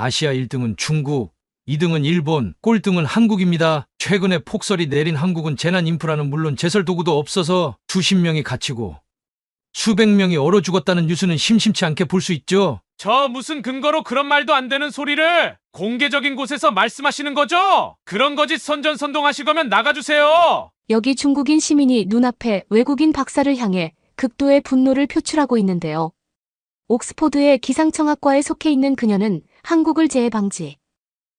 아시아 1등은 중국, 2등은 일본, 꼴등은 한국입니다. 최근에 폭설이 내린 한국은 재난 인프라는 물론 제설 도구도 없어서 수십 명이 갇히고 수백 명이 얼어 죽었다는 뉴스는 심심치 않게 볼 수 있죠. 저 무슨 근거로 그런 말도 안 되는 소리를 공개적인 곳에서 말씀하시는 거죠? 그런 거짓 선전선동하실 거면 나가주세요. 여기 중국인 시민이 눈앞에 외국인 박사를 향해 극도의 분노를 표출하고 있는데요. 옥스포드의 기상청학과에 속해 있는 그녀는 한국을 재해 방지,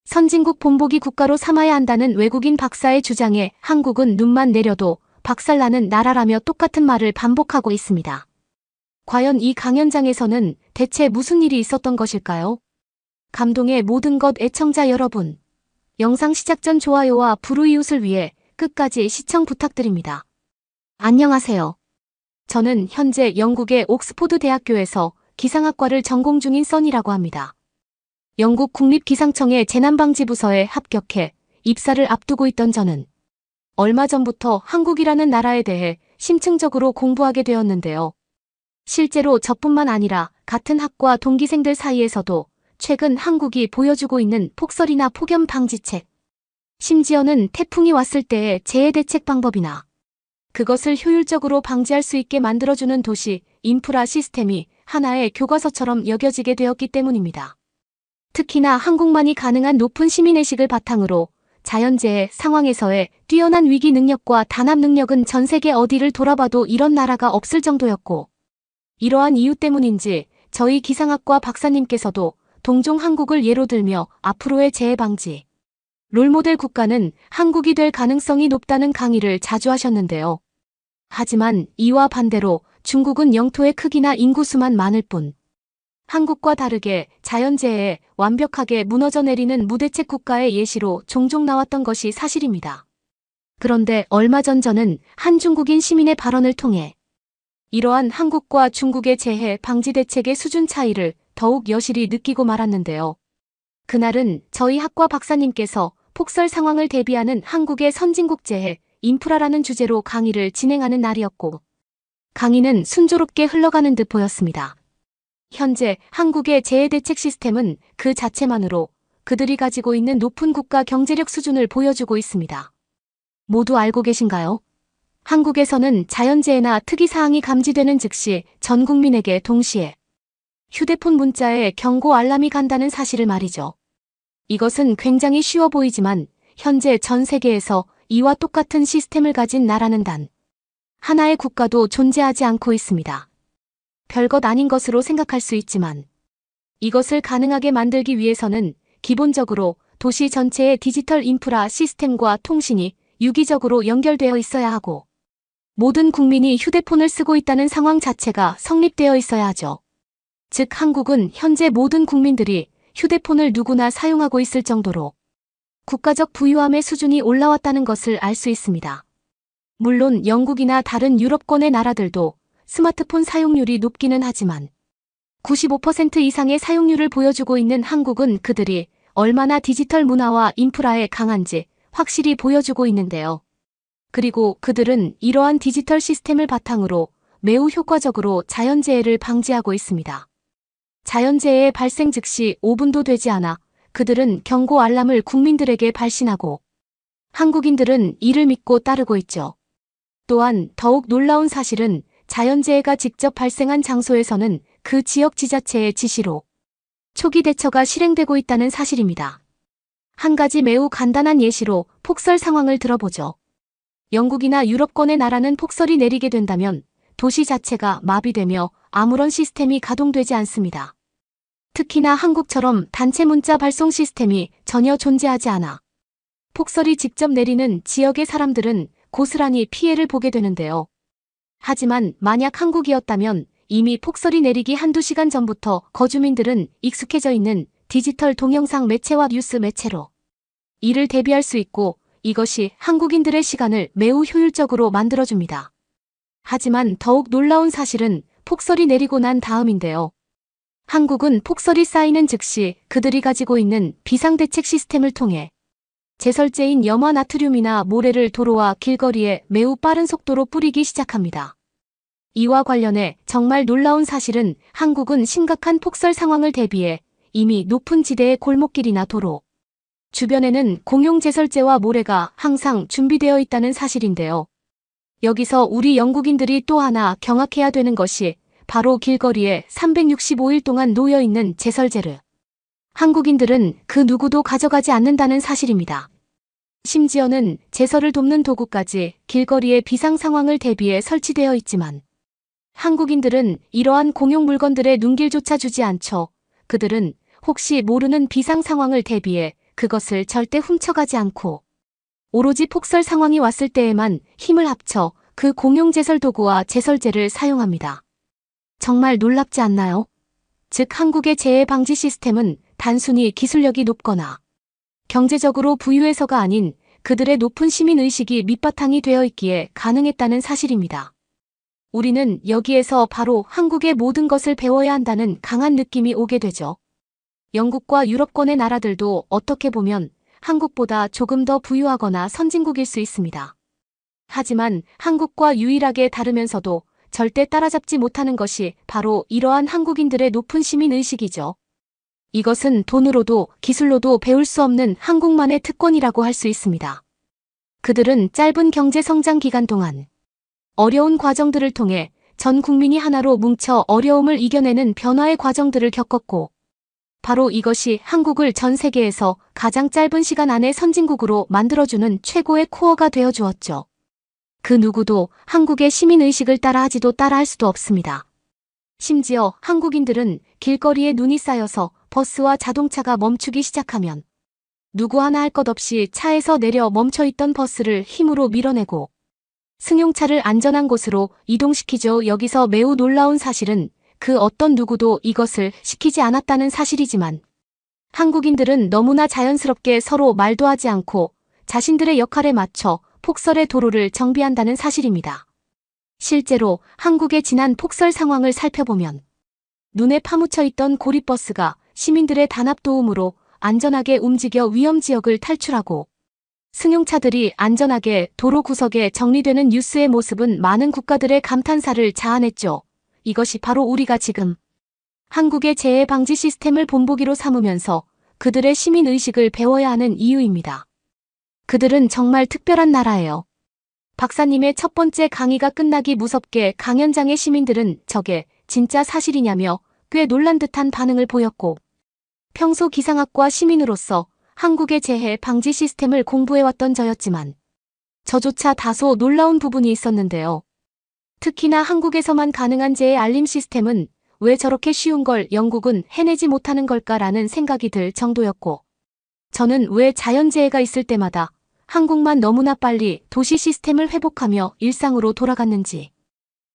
선진국 본보기 국가로 삼아야 한다는 외국인 박사의 주장에 한국은 눈만 내려도 박살나는 나라라며 똑같은 말을 반복하고 있습니다. 과연 이 강연장에서는 대체 무슨 일이 있었던 것일까요? 감동의 모든 것 애청자 여러분, 영상 시작 전 좋아요와 불우이웃을 위해 끝까지 시청 부탁드립니다. 안녕하세요. 저는 현재 영국의 옥스포드 대학교에서 기상학과를 전공 중인 써니라고 합니다. 영국 국립기상청의 재난방지부서에 합격해 입사를 앞두고 있던 저는 얼마 전부터 한국이라는 나라에 대해 심층적으로 공부하게 되었는데요. 실제로 저뿐만 아니라 같은 학과 동기생들 사이에서도 최근 한국이 보여주고 있는 폭설이나 폭염 방지책, 심지어는 태풍이 왔을 때의 재해 대책 방법이나 그것을 효율적으로 방지할 수 있게 만들어주는 도시, 인프라 시스템이 하나의 교과서처럼 여겨지게 되었기 때문입니다. 특히나 한국만이 가능한 높은 시민의식을 바탕으로 자연재해 상황에서의 뛰어난 위기 능력과 단합 능력은 전 세계 어디를 돌아봐도 이런 나라가 없을 정도였고, 이러한 이유 때문인지 저희 기상학과 박사님께서도 동종 한국을 예로 들며 앞으로의 재해 방지 롤모델 국가는 한국이 될 가능성이 높다는 강의를 자주 하셨는데요. 하지만 이와 반대로 중국은 영토의 크기나 인구수만 많을 뿐 한국과 다르게 자연재해에 완벽하게 무너져 내리는 무대책 국가의 예시로 종종 나왔던 것이 사실입니다. 그런데 얼마 전 저는 한 중국인 시민의 발언을 통해 이러한 한국과 중국의 재해 방지 대책의 수준 차이를 더욱 여실히 느끼고 말았는데요. 그날은 저희 학과 박사님께서 폭설 상황을 대비하는 한국의 선진국 재해 인프라라는 주제로 강의를 진행하는 날이었고, 강의는 순조롭게 흘러가는 듯 보였습니다. 현재 한국의 재해 대책 시스템은 그 자체만으로 그들이 가지고 있는 높은 국가 경제력 수준을 보여주고 있습니다. 모두 알고 계신가요? 한국에서는 자연재해나 특이사항이 감지되는 즉시 전 국민에게 동시에 휴대폰 문자에 경고 알람이 간다는 사실을 말이죠. 이것은 굉장히 쉬워 보이지만 현재 전 세계에서 이와 똑같은 시스템을 가진 나라는 단 하나의 국가도 존재하지 않고 있습니다. 별것 아닌 것으로 생각할 수 있지만 이것을 가능하게 만들기 위해서는 기본적으로 도시 전체의 디지털 인프라 시스템과 통신이 유기적으로 연결되어 있어야 하고 모든 국민이 휴대폰을 쓰고 있다는 상황 자체가 성립되어 있어야 하죠. 즉 한국은 현재 모든 국민들이 휴대폰을 누구나 사용하고 있을 정도로 국가적 부유함의 수준이 올라왔다는 것을 알 수 있습니다. 물론 영국이나 다른 유럽권의 나라들도 스마트폰 사용률이 높기는 하지만 95% 이상의 사용률을 보여주고 있는 한국은 그들이 얼마나 디지털 문화와 인프라에 강한지 확실히 보여주고 있는데요. 그리고 그들은 이러한 디지털 시스템을 바탕으로 매우 효과적으로 자연재해를 방지하고 있습니다. 자연재해의 발생 즉시 5분도 되지 않아 그들은 경고 알람을 국민들에게 발신하고 한국인들은 이를 믿고 따르고 있죠. 또한 더욱 놀라운 사실은 자연재해가 직접 발생한 장소에서는 그 지역 지자체의 지시로 초기 대처가 실행되고 있다는 사실입니다. 한 가지 매우 간단한 예시로 폭설 상황을 들어보죠. 영국이나 유럽권의 나라는 폭설이 내리게 된다면 도시 자체가 마비되며 아무런 시스템이 가동되지 않습니다. 특히나 한국처럼 단체 문자 발송 시스템이 전혀 존재하지 않아 폭설이 직접 내리는 지역의 사람들은 고스란히 피해를 보게 되는데요. 하지만 만약 한국이었다면 이미 폭설이 내리기 한두 시간 전부터 거주민들은 익숙해져 있는 디지털 동영상 매체와 뉴스 매체로 이를 대비할 수 있고 이것이 한국인들의 시간을 매우 효율적으로 만들어줍니다. 하지만 더욱 놀라운 사실은 폭설이 내리고 난 다음인데요. 한국은 폭설이 쌓이는 즉시 그들이 가지고 있는 비상대책 시스템을 통해 제설제인 염화나트륨이나 모래를 도로와 길거리에 매우 빠른 속도로 뿌리기 시작합니다. 이와 관련해 정말 놀라운 사실은 한국은 심각한 폭설 상황을 대비해 이미 높은 지대의 골목길이나 도로. 주변에는 공용제설제와 모래가 항상 준비되어 있다는 사실인데요. 여기서 우리 영국인들이 또 하나 경악해야 되는 것이 바로 길거리에 365일 동안 놓여있는 제설제를. 한국인들은 그 누구도 가져가지 않는다는 사실입니다. 심지어는 제설을 돕는 도구까지 길거리의 비상 상황을 대비해 설치되어 있지만 한국인들은 이러한 공용 물건들의 눈길조차 주지 않죠. 그들은 혹시 모르는 비상 상황을 대비해 그것을 절대 훔쳐가지 않고 오로지 폭설 상황이 왔을 때에만 힘을 합쳐 그 공용 제설 도구와 제설제를 사용합니다. 정말 놀랍지 않나요? 즉 한국의 재해 방지 시스템은 단순히 기술력이 높거나 경제적으로 부유해서가 아닌 그들의 높은 시민의식이 밑바탕이 되어 있기에 가능했다는 사실입니다. 우리는 여기에서 바로 한국의 모든 것을 배워야 한다는 강한 느낌이 오게 되죠. 영국과 유럽권의 나라들도 어떻게 보면 한국보다 조금 더 부유하거나 선진국일 수 있습니다. 하지만 한국과 유일하게 다르면서도 절대 따라잡지 못하는 것이 바로 이러한 한국인들의 높은 시민의식이죠. 이것은 돈으로도 기술로도 배울 수 없는 한국만의 특권이라고 할 수 있습니다. 그들은 짧은 경제 성장 기간 동안 어려운 과정들을 통해 전 국민이 하나로 뭉쳐 어려움을 이겨내는 변화의 과정들을 겪었고 바로 이것이 한국을 전 세계에서 가장 짧은 시간 안에 선진국으로 만들어주는 최고의 코어가 되어 주었죠. 그 누구도 한국의 시민의식을 따라하지도 따라할 수도 없습니다. 심지어 한국인들은 길거리에 눈이 쌓여서 버스와 자동차가 멈추기 시작하면 누구 하나 할 것 없이 차에서 내려 멈춰있던 버스를 힘으로 밀어내고 승용차를 안전한 곳으로 이동시키죠. 여기서 매우 놀라운 사실은 그 어떤 누구도 이것을 시키지 않았다는 사실이지만 한국인들은 너무나 자연스럽게 서로 말도 하지 않고 자신들의 역할에 맞춰 폭설의 도로를 정비한다는 사실입니다. 실제로 한국의 지난 폭설 상황을 살펴보면 눈에 파묻혀 있던 고립버스가 시민들의 단합 도움으로 안전하게 움직여 위험지역을 탈출하고 승용차들이 안전하게 도로 구석에 정리되는 뉴스의 모습은 많은 국가들의 감탄사를 자아냈죠. 이것이 바로 우리가 지금 한국의 재해 방지 시스템을 본보기로 삼으면서 그들의 시민의식을 배워야 하는 이유입니다. 그들은 정말 특별한 나라예요. 박사님의 첫 번째 강의가 끝나기 무섭게 강연장의 시민들은 저게 진짜 사실이냐며 꽤 놀란 듯한 반응을 보였고 평소 기상학과 시민으로서 한국의 재해 방지 시스템을 공부해왔던 저였지만 저조차 다소 놀라운 부분이 있었는데요. 특히나 한국에서만 가능한 재해 알림 시스템은 왜 저렇게 쉬운 걸 영국은 해내지 못하는 걸까라는 생각이 들 정도였고 저는 왜 자연재해가 있을 때마다 한국만 너무나 빨리 도시 시스템을 회복하며 일상으로 돌아갔는지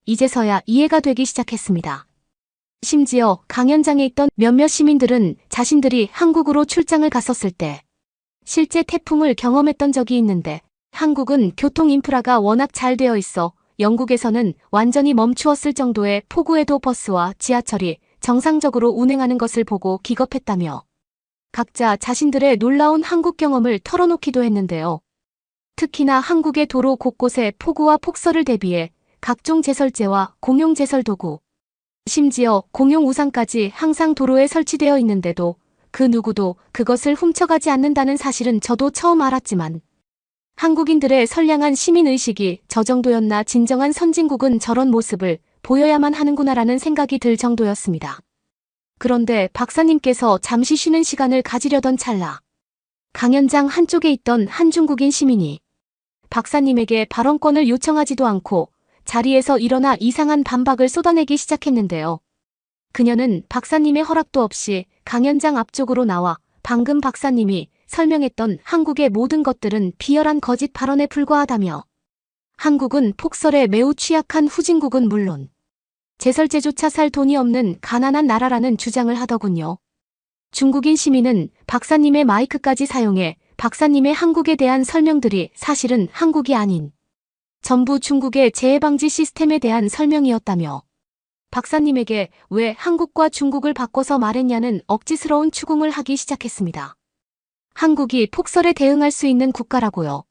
이제서야 이해가 되기 시작했습니다. 심지어 강연장에 있던 몇몇 시민들은 자신들이 한국으로 출장을 갔었을 때 실제 태풍을 경험했던 적이 있는데 한국은 교통 인프라가 워낙 잘 되어 있어 영국에서는 완전히 멈추었을 정도의 폭우에도 버스와 지하철이 정상적으로 운행하는 것을 보고 기겁했다며 각자 자신들의 놀라운 한국 경험을 털어놓기도 했는데요. 특히나 한국의 도로 곳곳에 폭우와 폭설을 대비해 각종 제설제와 공용 제설 도구, 심지어 공용 우산까지 항상 도로에 설치되어 있는데도 그 누구도 그것을 훔쳐가지 않는다는 사실은 저도 처음 알았지만 한국인들의 선량한 시민의식이 저 정도였나 진정한 선진국은 저런 모습을 보여야만 하는구나라는 생각이 들 정도였습니다. 그런데 박사님께서 잠시 쉬는 시간을 가지려던 찰나 강연장 한쪽에 있던 한 중국인 시민이 박사님에게 발언권을 요청하지도 않고 자리에서 일어나 이상한 반박을 쏟아내기 시작했는데요. 그녀는 박사님의 허락도 없이 강연장 앞쪽으로 나와 방금 박사님이 설명했던 한국의 모든 것들은 비열한 거짓 발언에 불과하다며 한국은 폭설에 매우 취약한 후진국은 물론 제설제조차 살 돈이 없는 가난한 나라라는 주장을 하더군요. 중국인 시민은 박사님의 마이크까지 사용해 박사님의 한국에 대한 설명들이 사실은 한국이 아닌 전부 중국의 재해방지 시스템에 대한 설명이었다며 박사님에게 왜 한국과 중국을 바꿔서 말했냐는 억지스러운 추궁을 하기 시작했습니다. 한국이 폭설에 대응할 수 있는 국가라고요.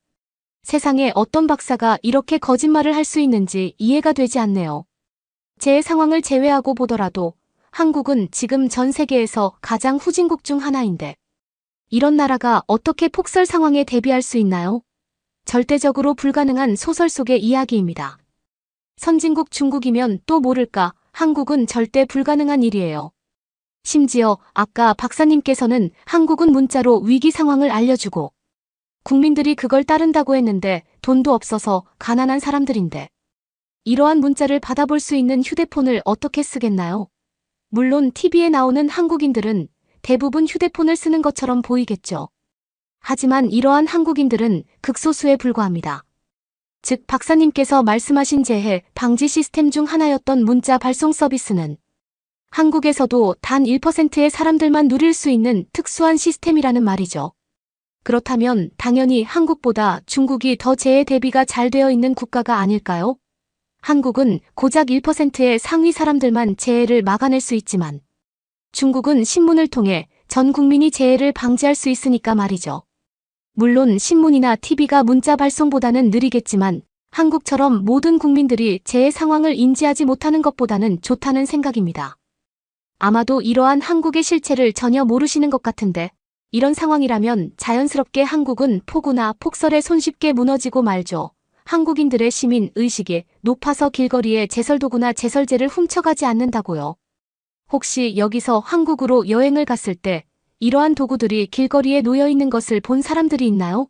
세상에 어떤 박사가 이렇게 거짓말을 할 수 있는지 이해가 되지 않네요. 재해 상황을 제외하고 보더라도 한국은 지금 전 세계에서 가장 후진국 중 하나인데 이런 나라가 어떻게 폭설 상황에 대비할 수 있나요? 절대적으로 불가능한 소설 속의 이야기입니다. 선진국 중국이면 또 모를까 한국은 절대 불가능한 일이에요. 심지어 아까 박사님께서는 한국은 문자로 위기 상황을 알려주고 국민들이 그걸 따른다고 했는데 돈도 없어서 가난한 사람들인데 이러한 문자를 받아볼 수 있는 휴대폰을 어떻게 쓰겠나요? 물론 TV에 나오는 한국인들은 대부분 휴대폰을 쓰는 것처럼 보이겠죠. 하지만 이러한 한국인들은 극소수에 불과합니다. 즉 박사님께서 말씀하신 재해 방지 시스템 중 하나였던 문자 발송 서비스는 한국에서도 단 1%의 사람들만 누릴 수 있는 특수한 시스템이라는 말이죠. 그렇다면 당연히 한국보다 중국이 더 재해 대비가 잘 되어 있는 국가가 아닐까요? 한국은 고작 1%의 상위 사람들만 재해를 막아낼 수 있지만 중국은 신문을 통해 전 국민이 재해를 방지할 수 있으니까 말이죠. 물론 신문이나 TV가 문자 발송보다는 느리겠지만 한국처럼 모든 국민들이 재해 상황을 인지하지 못하는 것보다는 좋다는 생각입니다. 아마도 이러한 한국의 실체를 전혀 모르시는 것 같은데 이런 상황이라면 자연스럽게 한국은 폭우나 폭설에 손쉽게 무너지고 말죠. 한국인들의 시민 의식이 높아서 길거리에 제설도구나 제설제를 훔쳐가지 않는다고요. 혹시 여기서 한국으로 여행을 갔을 때 이러한 도구들이 길거리에 놓여 있는 것을 본 사람들이 있나요?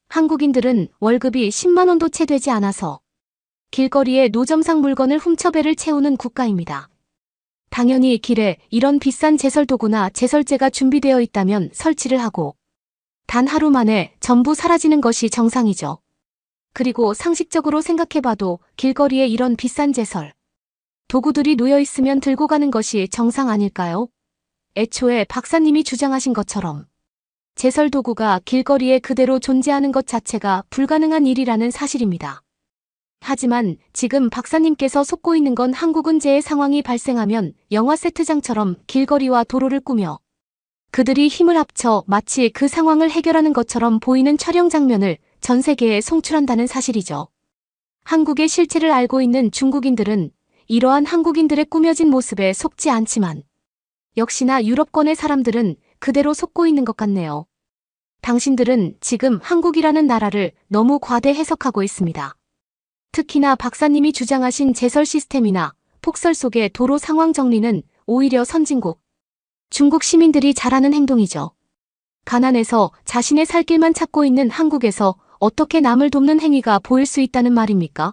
한국인들은 월급이 10만 원도 채 되지 않아서 길거리에 노점상 물건을 훔쳐 배를 채우는 국가입니다. 당연히 길에 이런 비싼 제설도구나 제설제가 준비되어 있다면 설치를 하고 단 하루 만에 전부 사라지는 것이 정상이죠. 그리고 상식적으로 생각해봐도 길거리에 이런 비싼 제설 도구들이 놓여 있으면 들고 가는 것이 정상 아닐까요? 애초에 박사님이 주장하신 것처럼 제설 도구가 길거리에 그대로 존재하는 것 자체가 불가능한 일이라는 사실입니다. 하지만 지금 박사님께서 속고 있는 건 한국은 재해 상황이 발생하면 영화 세트장처럼 길거리와 도로를 꾸며 그들이 힘을 합쳐 마치 그 상황을 해결하는 것처럼 보이는 촬영 장면을 전 세계에 송출한다는 사실이죠. 한국의 실체를 알고 있는 중국인들은 이러한 한국인들의 꾸며진 모습에 속지 않지만 역시나 유럽권의 사람들은 그대로 속고 있는 것 같네요. 당신들은 지금 한국이라는 나라를 너무 과대 해석하고 있습니다. 특히나 박사님이 주장하신 제설 시스템이나 폭설 속의 도로 상황 정리는 오히려 선진국, 중국 시민들이 잘하는 행동이죠. 가난해서 자신의 살 길만 찾고 있는 한국에서 어떻게 남을 돕는 행위가 보일 수 있다는 말입니까?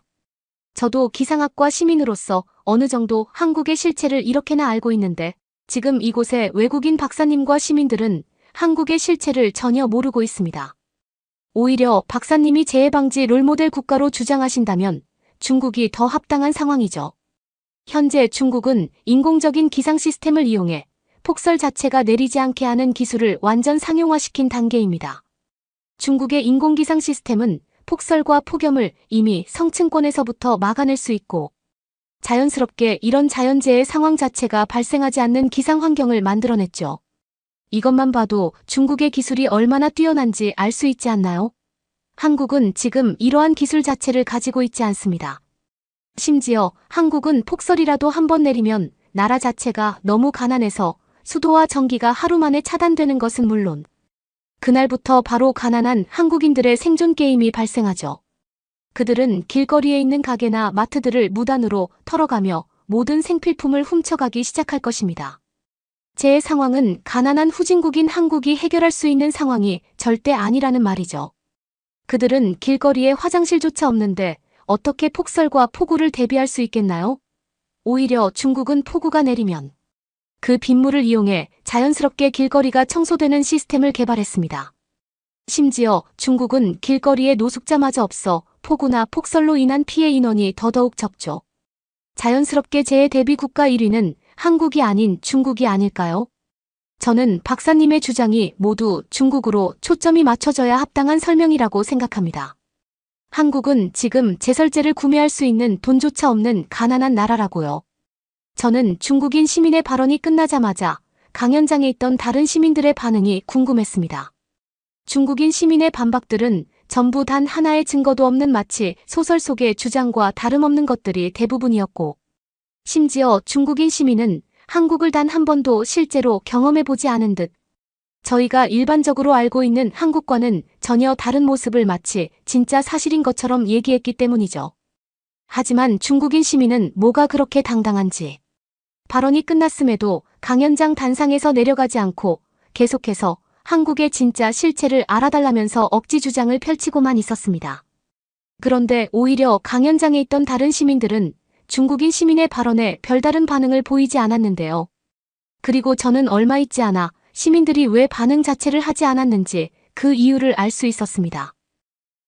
저도 기상학과 시민으로서 어느 정도 한국의 실체를 이렇게나 알고 있는데 지금 이곳에 외국인 박사님과 시민들은 한국의 실체를 전혀 모르고 있습니다. 오히려 박사님이 재해방지 롤모델 국가로 주장하신다면 중국이 더 합당한 상황이죠. 현재 중국은 인공적인 기상 시스템을 이용해 폭설 자체가 내리지 않게 하는 기술을 완전 상용화시킨 단계입니다. 중국의 인공기상 시스템은 폭설과 폭염을 이미 성층권에서부터 막아낼 수 있고 자연스럽게 이런 자연재해 상황 자체가 발생하지 않는 기상 환경을 만들어냈죠. 이것만 봐도 중국의 기술이 얼마나 뛰어난지 알 수 있지 않나요? 한국은 지금 이러한 기술 자체를 가지고 있지 않습니다. 심지어 한국은 폭설이라도 한 번 내리면 나라 자체가 너무 가난해서 수도와 전기가 하루 만에 차단되는 것은 물론 그날부터 바로 가난한 한국인들의 생존 게임이 발생하죠. 그들은 길거리에 있는 가게나 마트들을 무단으로 털어가며 모든 생필품을 훔쳐가기 시작할 것입니다. 재해 상황은 가난한 후진국인 한국이 해결할 수 있는 상황이 절대 아니라는 말이죠. 그들은 길거리에 화장실조차 없는데 어떻게 폭설과 폭우를 대비할 수 있겠나요? 오히려 중국은 폭우가 내리면 그 빗물을 이용해 자연스럽게 길거리가 청소되는 시스템을 개발했습니다. 심지어 중국은 길거리에 노숙자마저 없어 폭우나 폭설로 인한 피해 인원이 더더욱 적죠. 자연스럽게 재해 대비 국가 1위는 한국이 아닌 중국이 아닐까요? 저는 박사님의 주장이 모두 중국으로 초점이 맞춰져야 합당한 설명이라고 생각합니다. 한국은 지금 제설제를 구매할 수 있는 돈조차 없는 가난한 나라라고요. 저는 중국인 시민의 발언이 끝나자마자 강연장에 있던 다른 시민들의 반응이 궁금했습니다. 중국인 시민의 반박들은 전부 단 하나의 증거도 없는 마치 소설 속의 주장과 다름없는 것들이 대부분이었고 심지어 중국인 시민은 한국을 단 한 번도 실제로 경험해보지 않은 듯 저희가 일반적으로 알고 있는 한국과는 전혀 다른 모습을 마치 진짜 사실인 것처럼 얘기했기 때문이죠. 하지만 중국인 시민은 뭐가 그렇게 당당한지. 발언이 끝났음에도 강연장 단상에서 내려가지 않고 계속해서 한국의 진짜 실체를 알아달라면서 억지 주장을 펼치고만 있었습니다. 그런데 오히려 강연장에 있던 다른 시민들은 중국인 시민의 발언에 별다른 반응을 보이지 않았는데요. 그리고 저는 얼마 있지 않아 시민들이 왜 반응 자체를 하지 않았는지 그 이유를 알 수 있었습니다.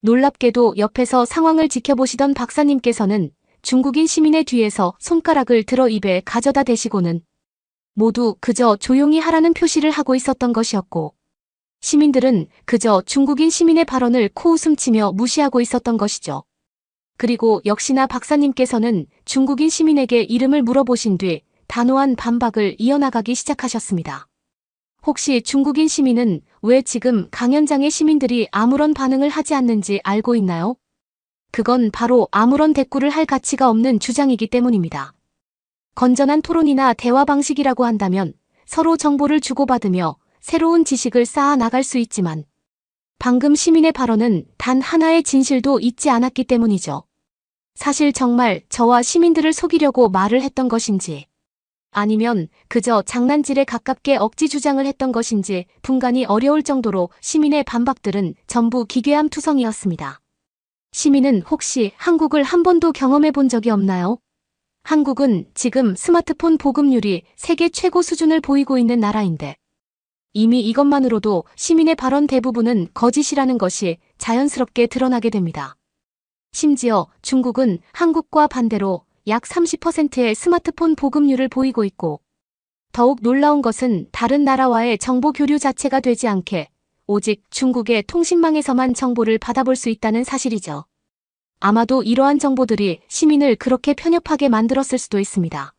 놀랍게도 옆에서 상황을 지켜보시던 박사님께서는 중국인 시민의 뒤에서 손가락을 들어 입에 가져다 대시고는 모두 그저 조용히 하라는 표시를 하고 있었던 것이었고, 시민들은 그저 중국인 시민의 발언을 코웃음치며 무시하고 있었던 것이죠. 그리고 역시나 박사님께서는 중국인 시민에게 이름을 물어보신 뒤 단호한 반박을 이어나가기 시작하셨습니다. 혹시 중국인 시민은 왜 지금 강연장의 시민들이 아무런 반응을 하지 않는지 알고 있나요? 그건 바로 아무런 대꾸를 할 가치가 없는 주장이기 때문입니다. 건전한 토론이나 대화 방식이라고 한다면 서로 정보를 주고받으며 새로운 지식을 쌓아 나갈 수 있지만 방금 시민의 발언은 단 하나의 진실도 잊지 않았기 때문이죠. 사실 정말 저와 시민들을 속이려고 말을 했던 것인지 아니면 그저 장난질에 가깝게 억지 주장을 했던 것인지 분간이 어려울 정도로 시민의 반박들은 전부 기괴함 투성이었습니다. 시민은 혹시 한국을 한 번도 경험해 본 적이 없나요? 한국은 지금 스마트폰 보급률이 세계 최고 수준을 보이고 있는 나라인데 이미 이것만으로도 시민의 발언 대부분은 거짓이라는 것이 자연스럽게 드러나게 됩니다. 심지어 중국은 한국과 반대로 약 30%의 스마트폰 보급률을 보이고 있고 더욱 놀라운 것은 다른 나라와의 정보 교류 자체가 되지 않게 오직 중국의 통신망에서만 정보를 받아볼 수 있다는 사실이죠. 아마도 이러한 정보들이 시민을 그렇게 편협하게 만들었을 수도 있습니다.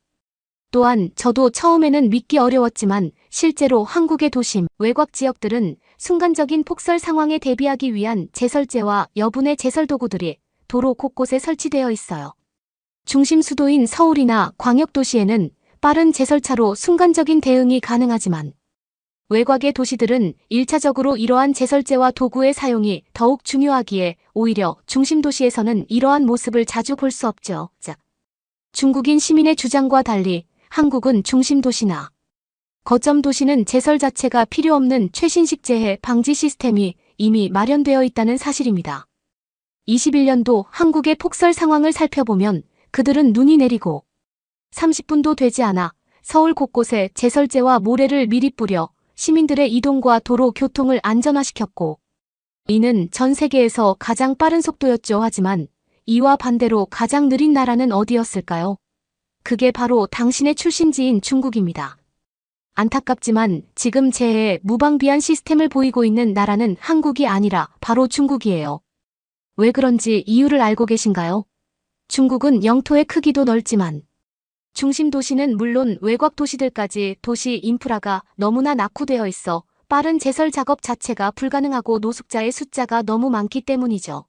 또한 저도 처음에는 믿기 어려웠지만 실제로 한국의 도심, 외곽 지역들은 순간적인 폭설 상황에 대비하기 위한 제설제와 여분의 제설 도구들이 도로 곳곳에 설치되어 있어요. 중심 수도인 서울이나 광역도시에는 빠른 제설차로 순간적인 대응이 가능하지만 외곽의 도시들은 1차적으로 이러한 제설제와 도구의 사용이 더욱 중요하기에 오히려 중심 도시에서는 이러한 모습을 자주 볼 수 없죠. 중국인 시민의 주장과 달리 한국은 중심 도시나 거점 도시는 제설 자체가 필요 없는 최신식 재해 방지 시스템이 이미 마련되어 있다는 사실입니다. 21년도 한국의 폭설 상황을 살펴보면 그들은 눈이 내리고 30분도 되지 않아 서울 곳곳에 제설제와 모래를 미리 뿌려 시민들의 이동과 도로 교통을 안전화시켰고 이는 전 세계에서 가장 빠른 속도였죠. 하지만 이와 반대로 가장 느린 나라는 어디였을까요? 그게 바로 당신의 출신지인 중국입니다. 안타깝지만 지금 재해에 무방비한 시스템을 보이고 있는 나라는 한국이 아니라 바로 중국이에요. 왜 그런지 이유를 알고 계신가요? 중국은 영토의 크기도 넓지만 중심 도시는 물론 외곽 도시들까지 도시 인프라가 너무나 낙후되어 있어 빠른 제설 작업 자체가 불가능하고 노숙자의 숫자가 너무 많기 때문이죠.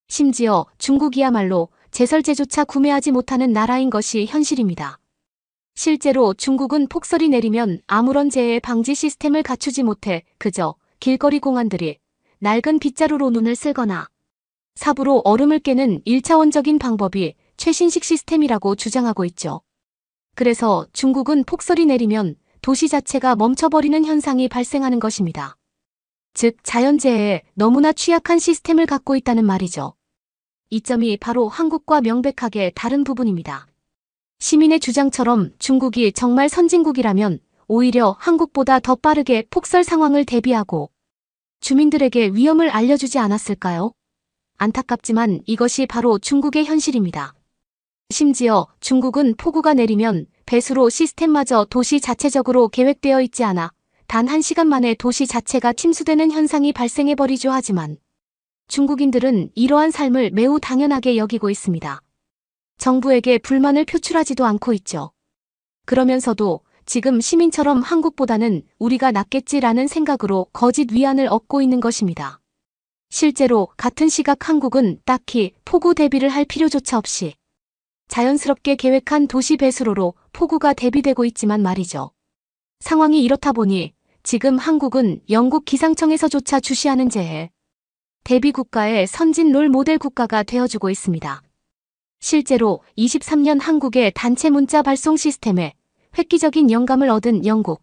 심지어 중국이야말로 제설제조차 구매하지 못하는 나라인 것이 현실입니다. 실제로 중국은 폭설이 내리면 아무런 재해 방지 시스템을 갖추지 못해 그저 길거리 공안들이 낡은 빗자루로 눈을 쓸거나 삽으로 얼음을 깨는 1차원적인 방법이 최신식 시스템이라고 주장하고 있죠. 그래서 중국은 폭설이 내리면 도시 자체가 멈춰버리는 현상이 발생하는 것입니다. 즉 자연재해에 너무나 취약한 시스템을 갖고 있다는 말이죠. 이 점이 바로 한국과 명백하게 다른 부분입니다. 시민의 주장처럼 중국이 정말 선진국이라면 오히려 한국보다 더 빠르게 폭설 상황을 대비하고 주민들에게 위험을 알려주지 않았을까요? 안타깝지만 이것이 바로 중국의 현실입니다. 심지어 중국은 폭우가 내리면 배수로 시스템마저 도시 자체적으로 계획되어 있지 않아 단 1시간 만에 도시 자체가 침수되는 현상이 발생해버리죠. 하지만 중국인들은 이러한 삶을 매우 당연하게 여기고 있습니다. 정부에게 불만을 표출하지도 않고 있죠. 그러면서도 지금 시민처럼 한국보다는 우리가 낫겠지라는 생각으로 거짓 위안을 얻고 있는 것입니다. 실제로 같은 시각 한국은 딱히 폭우 대비를 할 필요조차 없이 자연스럽게 계획한 도시 배수로로 폭우가 대비되고 있지만 말이죠. 상황이 이렇다 보니 지금 한국은 영국 기상청에서조차 주시하는 재해 대비 국가의 선진 롤 모델 국가가 되어주고 있습니다. 실제로 23년 한국의 단체 문자 발송 시스템에 획기적인 영감을 얻은 영국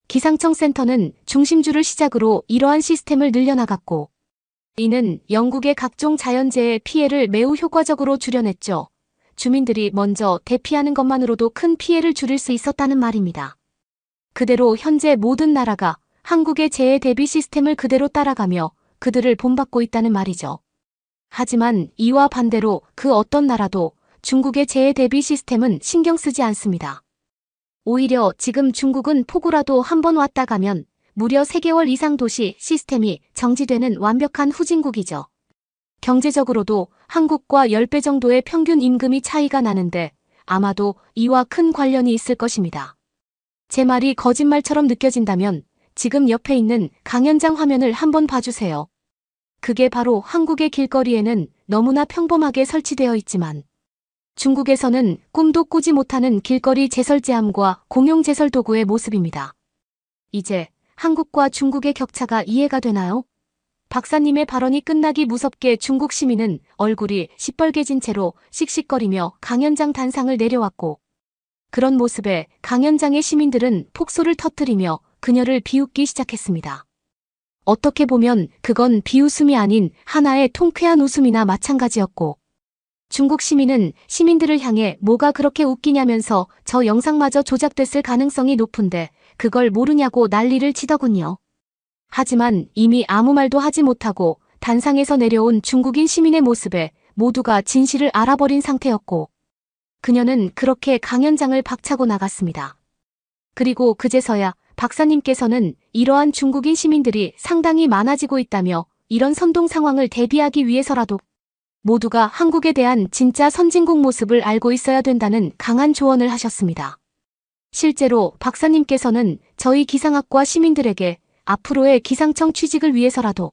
기상청 센터는 중심주를 시작으로 이러한 시스템을 늘려나갔고, 이는 영국의 각종 자연재해 피해를 매우 효과적으로 줄여냈죠. 주민들이 먼저 대피하는 것만으로도 큰 피해를 줄일 수 있었다는 말입니다. 그대로 현재 모든 나라가 한국의 재해 대비 시스템을 그대로 따라가며 그들을 본받고 있다는 말이죠. 하지만 이와 반대로 그 어떤 나라도 중국의 재해 대비 시스템은 신경 쓰지 않습니다. 오히려 지금 중국은 폭우라도 한번 왔다 가면 무려 3개월 이상 도시 시스템이 정지되는 완벽한 후진국이죠. 경제적으로도 한국과 10배 정도의 평균 임금이 차이가 나는데 아마도 이와 큰 관련이 있을 것입니다. 제 말이 거짓말처럼 느껴진다면 지금 옆에 있는 강연장 화면을 한번 봐주세요. 그게 바로 한국의 길거리에는 너무나 평범하게 설치되어 있지만 중국에서는 꿈도 꾸지 못하는 길거리 제설제함과 공용 제설 도구의 모습입니다. 이제 한국과 중국의 격차가 이해가 되나요? 박사님의 발언이 끝나기 무섭게 중국 시민은 얼굴이 시뻘개진 채로 씩씩거리며 강연장 단상을 내려왔고, 그런 모습에 강연장의 시민들은 폭소를 터뜨리며 그녀를 비웃기 시작했습니다. 어떻게 보면 그건 비웃음이 아닌 하나의 통쾌한 웃음이나 마찬가지였고, 중국 시민은 시민들을 향해 뭐가 그렇게 웃기냐면서 저 영상마저 조작됐을 가능성이 높은데 그걸 모르냐고 난리를 치더군요. 하지만 이미 아무 말도 하지 못하고 단상에서 내려온 중국인 시민의 모습에 모두가 진실을 알아버린 상태였고, 그녀는 그렇게 강연장을 박차고 나갔습니다. 그리고 그제서야 박사님께서는 이러한 중국인 시민들이 상당히 많아지고 있다며 이런 선동 상황을 대비하기 위해서라도 모두가 한국에 대한 진짜 선진국 모습을 알고 있어야 된다는 강한 조언을 하셨습니다. 실제로 박사님께서는 저희 기상학과 시민들에게 앞으로의 기상청 취직을 위해서라도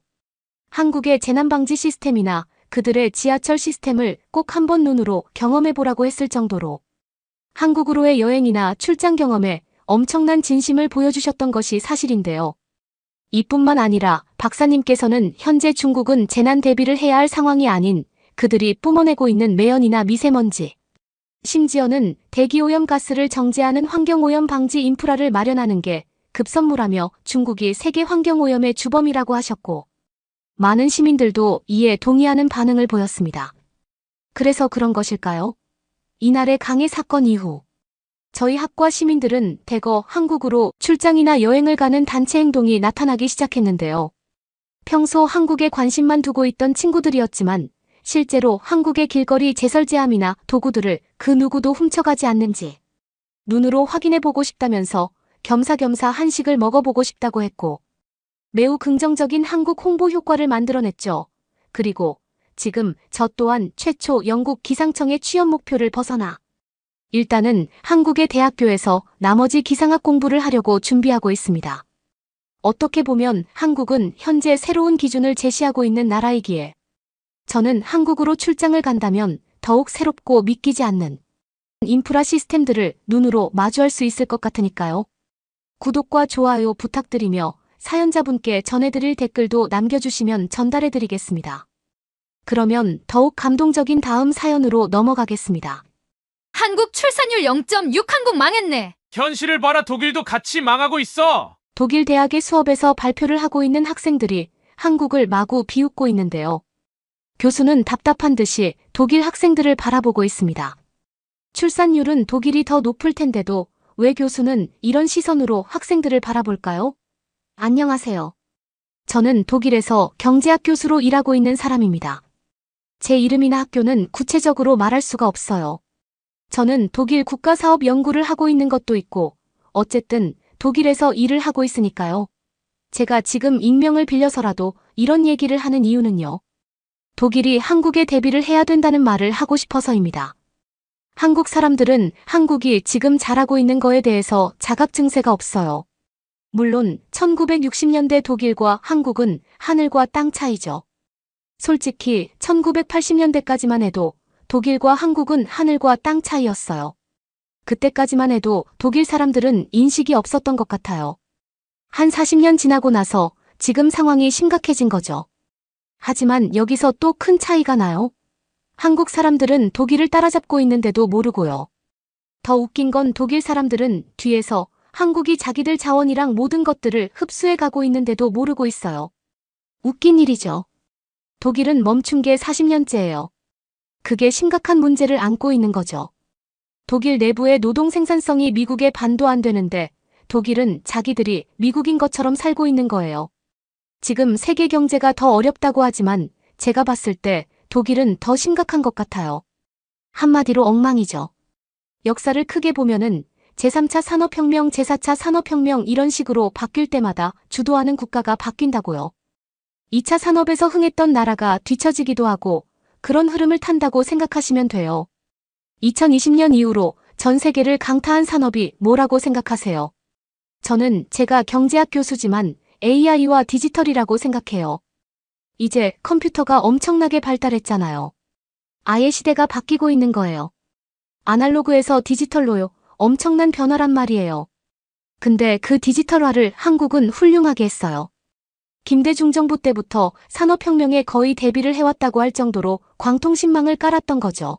한국의 재난방지 시스템이나 그들의 지하철 시스템을 꼭 한번 눈으로 경험해보라고 했을 정도로 한국으로의 여행이나 출장 경험에 엄청난 진심을 보여주셨던 것이 사실인데요. 이뿐만 아니라 박사님께서는 현재 중국은 재난 대비를 해야 할 상황이 아닌 그들이 뿜어내고 있는 매연이나 미세먼지, 심지어는 대기오염 가스를 정제하는 환경오염 방지 인프라를 마련하는 게 급선무라며 중국이 세계 환경오염의 주범이라고 하셨고, 많은 시민들도 이에 동의하는 반응을 보였습니다. 그래서 그런 것일까요? 이날의 강해 사건 이후 저희 학과 시민들은 대거 한국으로 출장이나 여행을 가는 단체 행동이 나타나기 시작했는데요. 평소 한국에 관심만 두고 있던 친구들이었지만 실제로 한국의 길거리 제설제함이나 도구들을 그 누구도 훔쳐가지 않는지 눈으로 확인해보고 싶다면서 겸사겸사 한식을 먹어보고 싶다고 했고, 매우 긍정적인 한국 홍보 효과를 만들어냈죠. 그리고 지금 저 또한 최초 영국 기상청의 취업 목표를 벗어나 일단은 한국의 대학교에서 나머지 기상학 공부를 하려고 준비하고 있습니다. 어떻게 보면 한국은 현재 새로운 기준을 제시하고 있는 나라이기에 저는 한국으로 출장을 간다면 더욱 새롭고 믿기지 않는 인프라 시스템들을 눈으로 마주할 수 있을 것 같으니까요. 구독과 좋아요 부탁드리며 사연자분께 전해드릴 댓글도 남겨주시면 전달해드리겠습니다. 그러면 더욱 감동적인 다음 사연으로 넘어가겠습니다. 한국 출산율 0.6 한국 망했네. 현실을 봐라, 독일도 같이 망하고 있어. 독일 대학의 수업에서 발표를 하고 있는 학생들이 한국을 마구 비웃고 있는데요. 교수는 답답한 듯이 독일 학생들을 바라보고 있습니다. 출산율은 독일이 더 높을 텐데도 왜 교수는 이런 시선으로 학생들을 바라볼까요? 안녕하세요. 저는 독일에서 경제학 교수로 일하고 있는 사람입니다. 제 이름이나 학교는 구체적으로 말할 수가 없어요. 저는 독일 국가사업 연구를 하고 있는 것도 있고 어쨌든 독일에서 일을 하고 있으니까요. 제가 지금 익명을 빌려서라도 이런 얘기를 하는 이유는요. 독일이 한국에 대비를 해야 된다는 말을 하고 싶어서입니다. 한국 사람들은 한국이 지금 잘하고 있는 거에 대해서 자각 증세가 없어요. 물론 1960년대 독일과 한국은 하늘과 땅 차이죠. 솔직히 1980년대까지만 해도 독일과 한국은 하늘과 땅 차이였어요. 그때까지만 해도 독일 사람들은 인식이 없었던 것 같아요. 한 40년 지나고 나서 지금 상황이 심각해진 거죠. 하지만 여기서 또 큰 차이가 나요. 한국 사람들은 독일을 따라잡고 있는데도 모르고요. 더 웃긴 건 독일 사람들은 뒤에서 한국이 자기들 자원이랑 모든 것들을 흡수해 가고 있는데도 모르고 있어요. 웃긴 일이죠. 독일은 멈춘 게 40년째예요. 그게 심각한 문제를 안고 있는 거죠. 독일 내부의 노동 생산성이 미국에 반도 안 되는데 독일은 자기들이 미국인 것처럼 살고 있는 거예요. 지금 세계 경제가 더 어렵다고 하지만 제가 봤을 때 독일은 더 심각한 것 같아요. 한마디로 엉망이죠. 역사를 크게 보면은 제3차 산업혁명, 제4차 산업혁명 이런 식으로 바뀔 때마다 주도하는 국가가 바뀐다고요. 2차 산업에서 흥했던 나라가 뒤처지기도 하고 그런 흐름을 탄다고 생각하시면 돼요. 2020년 이후로 전 세계를 강타한 산업이 뭐라고 생각하세요? 저는 제가 경제학 교수지만 AI와 디지털이라고 생각해요. 이제 컴퓨터가 엄청나게 발달했잖아요. 아예 시대가 바뀌고 있는 거예요. 아날로그에서 디지털로요. 엄청난 변화란 말이에요. 근데 그 디지털화를 한국은 훌륭하게 했어요. 김대중 정부 때부터 산업혁명에 거의 대비를 해왔다고 할 정도로 광통신망을 깔았던 거죠.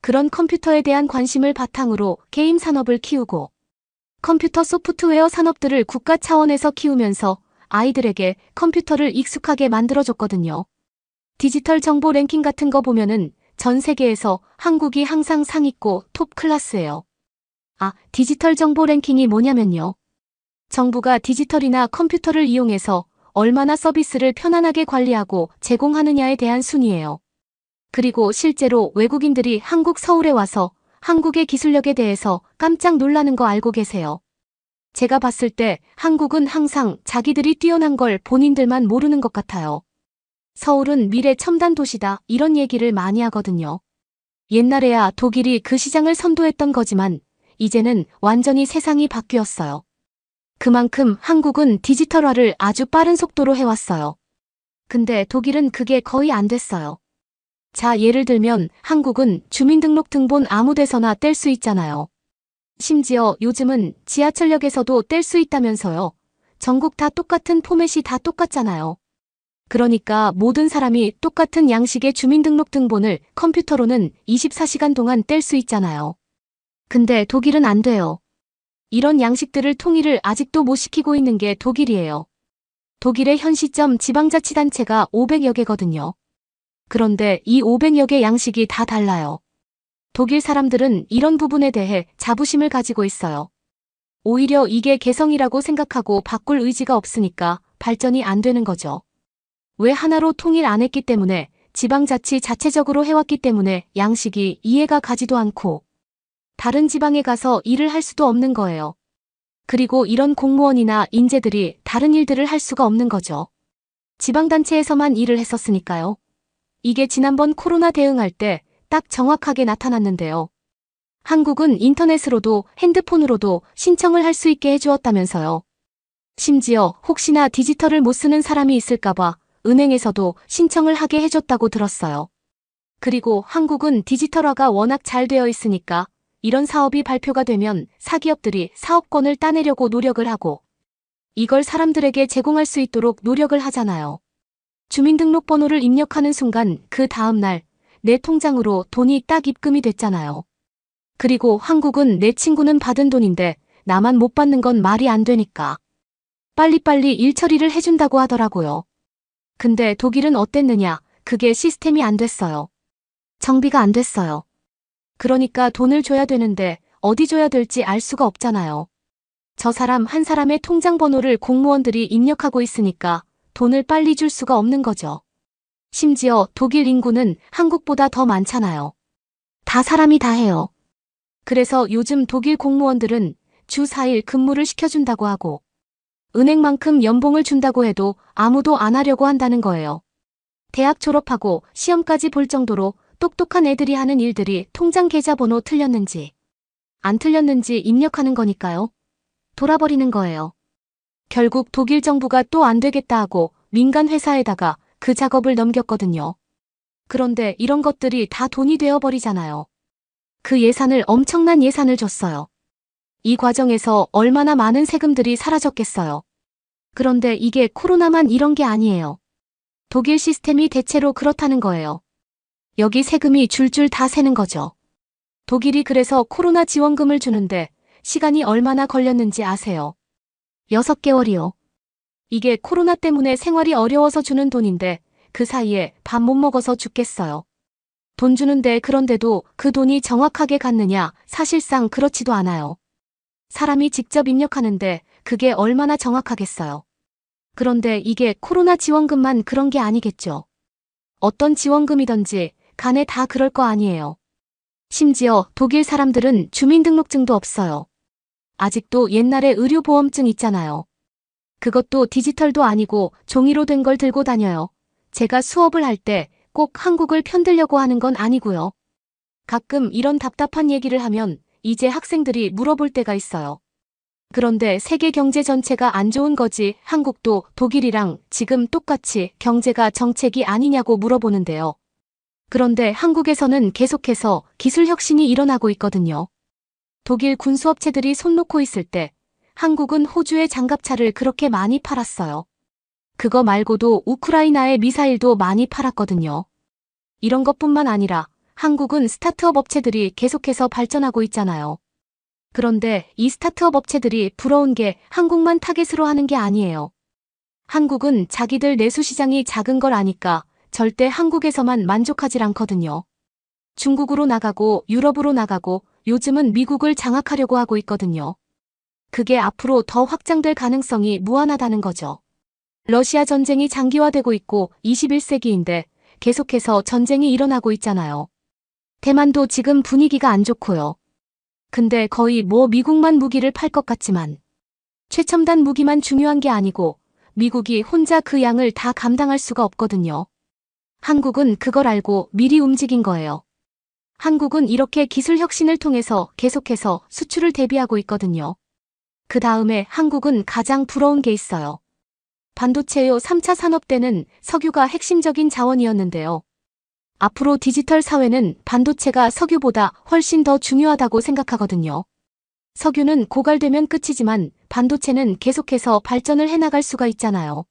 그런 컴퓨터에 대한 관심을 바탕으로 게임 산업을 키우고 컴퓨터 소프트웨어 산업들을 국가 차원에서 키우면서 아이들에게 컴퓨터를 익숙하게 만들어줬거든요. 디지털 정보 랭킹 같은 거 보면은 전 세계에서 한국이 항상 상위고 톱 클래스예요. 디지털 정보 랭킹이 뭐냐면요. 정부가 디지털이나 컴퓨터를 이용해서 얼마나 서비스를 편안하게 관리하고 제공하느냐에 대한 순위예요. 그리고 실제로 외국인들이 한국 서울에 와서 한국의 기술력에 대해서 깜짝 놀라는 거 알고 계세요? 제가 봤을 때 한국은 항상 자기들이 뛰어난 걸 본인들만 모르는 것 같아요. 서울은 미래 첨단 도시다 이런 얘기를 많이 하거든요. 옛날에야 독일이 그 시장을 선도했던 거지만 이제는 완전히 세상이 바뀌었어요. 그만큼 한국은 디지털화를 아주 빠른 속도로 해왔어요. 근데 독일은 그게 거의 안 됐어요. 자, 예를 들면 한국은 주민등록등본 아무 데서나 뗄 수 있잖아요. 심지어 요즘은 지하철역에서도 뗄 수 있다면서요. 전국 다 똑같은 포맷이 다 똑같잖아요. 그러니까 모든 사람이 똑같은 양식의 주민등록등본을 컴퓨터로는 24시간 동안 뗄 수 있잖아요. 근데 독일은 안 돼요. 이런 양식들을 통일을 아직도 못 시키고 있는 게 독일이에요. 독일의 현 시점 지방자치단체가 500여 개거든요. 그런데 이 500여 개 양식이 다 달라요. 독일 사람들은 이런 부분에 대해 자부심을 가지고 있어요. 오히려 이게 개성이라고 생각하고 바꿀 의지가 없으니까 발전이 안 되는 거죠. 왜 하나로 통일 안 했기 때문에 지방자치 자체적으로 해왔기 때문에 양식이 이해가 가지도 않고 다른 지방에 가서 일을 할 수도 없는 거예요. 그리고 이런 공무원이나 인재들이 다른 일들을 할 수가 없는 거죠. 지방단체에서만 일을 했었으니까요. 이게 지난번 코로나 대응할 때 딱 정확하게 나타났는데요. 한국은 인터넷으로도 핸드폰으로도 신청을 할 수 있게 해주었다면서요. 심지어 혹시나 디지털을 못 쓰는 사람이 있을까봐 은행에서도 신청을 하게 해줬다고 들었어요. 그리고 한국은 디지털화가 워낙 잘 되어 있으니까 이런 사업이 발표가 되면 사기업들이 사업권을 따내려고 노력을 하고 이걸 사람들에게 제공할 수 있도록 노력을 하잖아요. 주민등록번호를 입력하는 순간 그 다음날 내 통장으로 돈이 딱 입금이 됐잖아요. 그리고 한국은 내 친구는 받은 돈인데 나만 못 받는 건 말이 안 되니까 빨리빨리 일 처리를 해준다고 하더라고요. 근데 독일은 어땠느냐? 그게 시스템이 안 됐어요. 정비가 안 됐어요. 그러니까 돈을 줘야 되는데 어디 줘야 될지 알 수가 없잖아요. 저 사람 한 사람의 통장 번호를 공무원들이 입력하고 있으니까 돈을 빨리 줄 수가 없는 거죠. 심지어 독일 인구는 한국보다 더 많잖아요. 다 사람이 다 해요. 그래서 요즘 독일 공무원들은 주 4일 근무를 시켜준다고 하고 은행만큼 연봉을 준다고 해도 아무도 안 하려고 한다는 거예요. 대학 졸업하고 시험까지 볼 정도로 똑똑한 애들이 하는 일들이 통장 계좌번호 틀렸는지 안 틀렸는지 입력하는 거니까요. 돌아버리는 거예요. 결국 독일 정부가 또 안 되겠다 하고 민간 회사에다가 그 작업을 넘겼거든요. 그런데 이런 것들이 다 돈이 되어버리잖아요. 그 예산을 엄청난 예산을 줬어요. 이 과정에서 얼마나 많은 세금들이 사라졌겠어요. 그런데 이게 코로나만 이런 게 아니에요. 독일 시스템이 대체로 그렇다는 거예요. 여기 세금이 줄줄 다 새는 거죠. 독일이 그래서 코로나 지원금을 주는데 시간이 얼마나 걸렸는지 아세요? 6개월이요. 이게 코로나 때문에 생활이 어려워서 주는 돈인데 그 사이에 밥 못 먹어서 죽겠어요. 돈 주는데 그런데도 그 돈이 정확하게 갔느냐? 사실상 그렇지도 않아요. 사람이 직접 입력하는데 그게 얼마나 정확하겠어요. 그런데 이게 코로나 지원금만 그런 게 아니겠죠. 어떤 지원금이든지 간에 다 그럴 거 아니에요. 심지어 독일 사람들은 주민등록증도 없어요. 아직도 옛날에 의료보험증 있잖아요. 그것도 디지털도 아니고 종이로 된 걸 들고 다녀요. 제가 수업을 할 때 꼭 한국을 편들려고 하는 건 아니고요. 가끔 이런 답답한 얘기를 하면 이제 학생들이 물어볼 때가 있어요. 그런데 세계 경제 전체가 안 좋은 거지 한국도 독일이랑 지금 똑같이 경제가 정책이 아니냐고 물어보는데요. 그런데 한국에서는 계속해서 기술 혁신이 일어나고 있거든요. 독일 군수업체들이 손 놓고 있을 때 한국은 호주의 장갑차를 그렇게 많이 팔았어요. 그거 말고도 우크라이나의 미사일도 많이 팔았거든요. 이런 것뿐만 아니라 한국은 스타트업 업체들이 계속해서 발전하고 있잖아요. 그런데 이 스타트업 업체들이 부러운 게 한국만 타겟으로 하는 게 아니에요. 한국은 자기들 내수 시장이 작은 걸 아니까 절대 한국에서만 만족하질 않거든요. 중국으로 나가고 유럽으로 나가고 요즘은 미국을 장악하려고 하고 있거든요. 그게 앞으로 더 확장될 가능성이 무한하다는 거죠. 러시아 전쟁이 장기화되고 있고 21세기인데 계속해서 전쟁이 일어나고 있잖아요. 대만도 지금 분위기가 안 좋고요. 근데 거의 미국만 무기를 팔 것 같지만 최첨단 무기만 중요한 게 아니고 미국이 혼자 그 양을 다 감당할 수가 없거든요. 한국은 그걸 알고 미리 움직인 거예요. 한국은 이렇게 기술 혁신을 통해서 계속해서 수출을 대비하고 있거든요. 그 다음에 한국은 가장 부러운 게 있어요. 반도체요 3차 산업 때는 석유가 핵심적인 자원이었는데요. 앞으로 디지털 사회는 반도체가 석유보다 훨씬 더 중요하다고 생각하거든요. 석유는 고갈되면 끝이지만 반도체는 계속해서 발전을 해나갈 수가 있잖아요.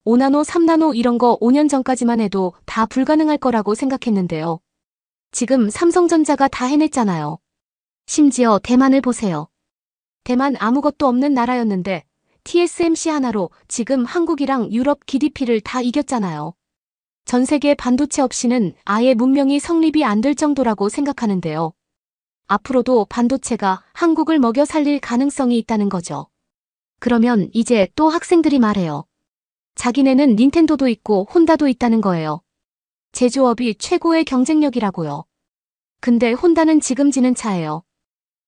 5나노, 3나노 이런 거 5년 전까지만 해도 다 불가능할 거라고 생각했는데요. 지금 삼성전자가 다 해냈잖아요. 심지어 대만을 보세요. 대만 아무것도 없는 나라였는데 TSMC 하나로 지금 한국이랑 유럽 GDP를 다 이겼잖아요. 전 세계 반도체 없이는 아예 문명이 성립이 안 될 정도라고 생각하는데요. 앞으로도 반도체가 한국을 먹여 살릴 가능성이 있다는 거죠. 그러면 이제 또 학생들이 말해요. 자기네는 닌텐도도 있고 혼다도 있다는 거예요. 제조업이 최고의 경쟁력이라고요. 근데 혼다는 지금 지는 차예요.